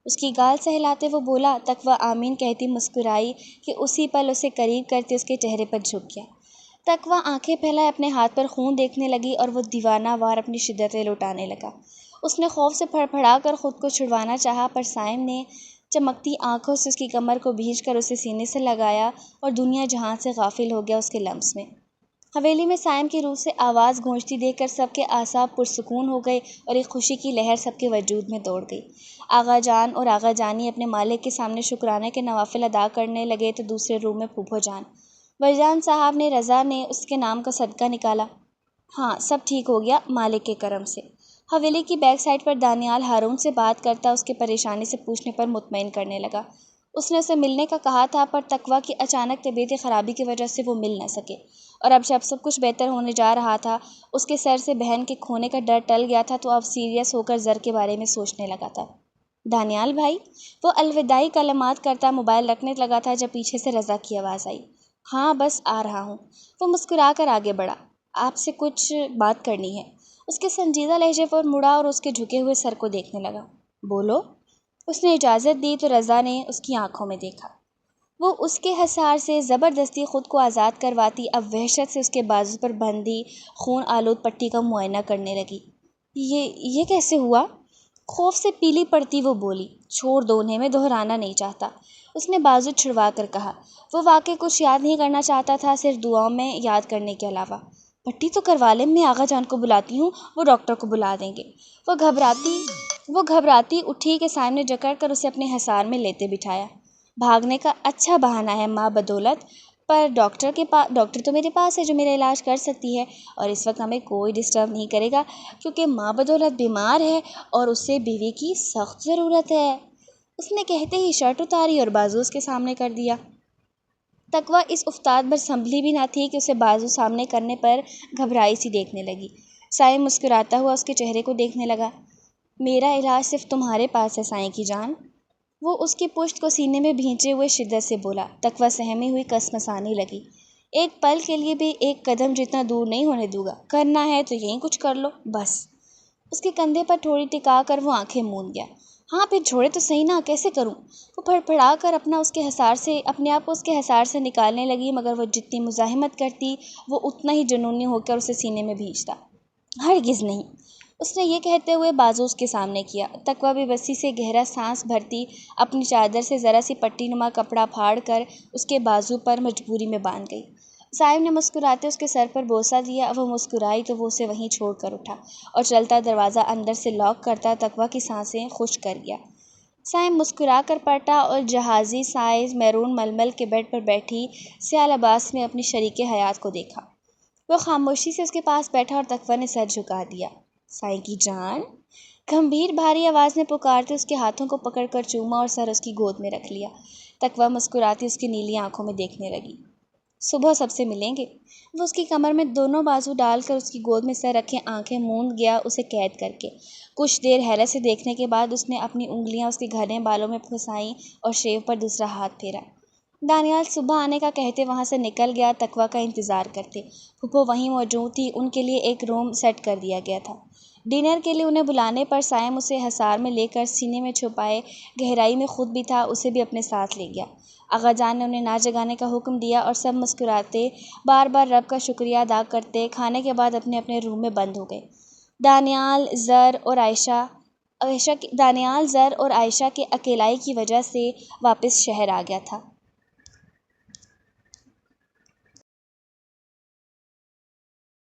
اس کی گال سہلاتے وہ بولا۔ تقویٰ آمین کہتی مسکرائی کہ اسی پل اسے قریب کرتے اس کے چہرے پر جھک گیا۔ تقویٰ آنکھیں پھیلائے اپنے ہاتھ پر خون دیکھنے لگی اور وہ دیوانہ وار اپنی شدتیں لٹانے لگا۔ اس نے خوف سے پھڑپھڑا کر خود کو چھڑوانا چاہا، پر سائم نے چمکتی آنکھوں سے اس کی کمر کو بھینچ کر اسے سینے سے لگایا اور دنیا جہاں سے غافل ہو گیا اس کے لمس میں۔ حویلی میں سائم کی روح سے آواز گونجتی دیکھ کر سب کے اعصاب پرسکون ہو گئے اور ایک خوشی کی لہر سب کے وجود میں دوڑ گئی۔ آغا جان اور آغا جانی اپنے مالک کے سامنے شکرانے کے نوافل ادا کرنے لگے تو دوسرے روم میں پھوپھو جان، وجدان صاحب نے، رضا نے اس کے نام کا صدقہ نکالا۔ ہاں، سب ٹھیک ہو گیا مالک کے کرم سے۔ حویلی کی بیک سائڈ پر دانیال ہارون سے بات کرتا اس کے پریشانی سے پوچھنے پر مطمئن کرنے لگا۔ اس نے اسے ملنے کا کہا تھا، پر تقویٰ کی اچانک طبیعت خرابی کی وجہ سے وہ مل نہ سکے، اور اب جب سب کچھ بہتر ہونے جا رہا تھا، اس کے سر سے بہن کے کھونے کا ڈر ٹل گیا تھا، تو اب سیریس ہو کر زر کے بارے میں سوچنے لگا تھا۔ دانیال بھائی، وہ الوداعی کلمات کرتا موبائل رکھنے لگا تھا جب پیچھے سے رضا کی آواز آئی۔ ہاں بس آ رہا ہوں۔ وہ مسکرا کر آگے بڑھا۔ آپ سے کچھ بات کرنی ہے۔ اس کے سنجیدہ لہجے پر مڑا اور اس کے جھکے ہوئے سر کو دیکھنے لگا۔ بولو۔ اس نے اجازت دی تو رضا نے اس کی آنکھوں میں دیکھا۔ وہ اس کے حصار سے زبردستی خود کو آزاد کرواتی اب وحشت سے اس کے بازو پر بندھی خون آلود پٹی کا معائنہ کرنے لگی۔ یہ کیسے ہوا؟ خوف سے پیلی پڑتی وہ بولی۔ چھوڑ دو انہیں، میں دہرانا نہیں چاہتا، اس نے بازو چھڑوا کر کہا۔ وہ واقعی کچھ یاد نہیں کرنا چاہتا تھا، صرف دعاؤں میں یاد کرنے کے علاوہ۔ پٹی تو کروا لیں، میں آغا جان کو بلاتی ہوں، وہ ڈاکٹر کو بلا دیں گے۔ وہ گھبراتی اٹھی کہ سائم نے جکڑ کر اسے اپنے حصار میں لیتے بٹھایا۔ بھاگنے کا اچھا بہانہ ہے ماں بدولت، پر ڈاکٹر تو میرے پاس ہے جو میرا علاج کر سکتی ہے، اور اس وقت ہمیں کوئی ڈسٹرب نہیں کرے گا کیونکہ ماں بدولت بیمار ہے اور اسے بیوی کی سخت ضرورت ہے۔ اس نے کہتے ہی شرٹ اتاری اور بازو اس کے سامنے کر دیا۔ تقویٰ اس افتاد پر سنبھلی بھی نہ تھی کہ اسے بازو سامنے کرنے پر گھبرائی سی دیکھنے لگی۔ سائم مسکراتا ہوا اس کے چہرے کو دیکھنے لگا۔ میرا علاج صرف تمہارے پاس ہے سائیں کی جان، وہ اس کی پشت کو سینے میں بھینچے ہوئے شدت سے بولا۔ تقویٰ سہمی ہوئی کسمسانے لگی۔ ایک پل کے لیے بھی ایک قدم جتنا دور نہیں ہونے دوں گا، کرنا ہے تو یہیں کچھ کر لو بس۔ اس کے کندھے پر تھوڑی ٹکا کر وہ آنکھیں موند گیا۔ ہاں پھر چھوڑے تو صحیح نا، کیسے کروں؟ وہ پھڑپھڑا کر اپنے آپ کو اس کے حصار سے نکالنے لگی، مگر وہ جتنی مزاحمت کرتی وہ اتنا ہی جنونی ہو کر اسے سینے میں بھینچتا۔ ہرگز نہیں، اس نے یہ کہتے ہوئے بازو اس کے سامنے کیا۔ تقویٰ بے بسی سے گہرا سانس بھرتی اپنی چادر سے ذرا سی پٹی نما کپڑا پھاڑ کر اس کے بازو پر مجبوری میں باندھ گئی۔ سائم نے مسکراتے اس کے سر پر بوسہ دیا۔ وہ مسکرائی تو وہ اسے وہیں چھوڑ کر اٹھا اور چلتا دروازہ اندر سے لاک کرتا تقویٰ کی سانسیں خشک کر گیا۔ سائم مسکرا کر پلٹا اور جہازی سائز میرون ململ کے بیڈ پر بیٹھی سیاہ لباس میں اپنی شریک حیات کو دیکھا۔ وہ خاموشی سے اس کے پاس بیٹھا اور تقویٰ نے سر جھکا دیا۔ سائیں کی جان، گمبھیر بھاری آواز میں پکارتے اس کے ہاتھوں کو پکڑ کر چوما اور سر اس کی گود میں رکھ لیا۔ تقویٰ مسکراتی اس کی نیلی آنکھوں میں دیکھنے لگی۔ صبح سب سے ملیں گے۔ وہ اس کی کمر میں دونوں بازو ڈال کر اس کی گود میں سر رکھے آنکھیں موند گیا اسے قید کر کے۔ کچھ دیر حیرت سے دیکھنے کے بعد اس نے اپنی انگلیاں اس کے گھنے بالوں میں پھنسائیں اور شیو پر دوسرا ہاتھ پھیرا۔ دانیال صبح آنے کا کہتے وہاں سے نکل گیا، تقویٰ کا انتظار کرتے۔ پھپھو وہیں موجود تھی، ان کے لیے ایک روم سیٹ کر دیا گیا تھا۔ ڈنر کے لیے انہیں بلانے پر سائم اسے حصار میں لے کر سینے میں چھپائے گہرائی میں خود بھی تھا، اسے بھی اپنے ساتھ لے گیا۔ آغا جان نے انہیں نہ جگانے کا حکم دیا اور سب مسکراتے بار بار رب کا شکریہ ادا کرتے کھانے کے بعد اپنے اپنے روم میں بند ہو گئے۔ دانیال، زر اور عائشہ کے اکیلائی کی وجہ سے واپس شہر آ گیا تھا۔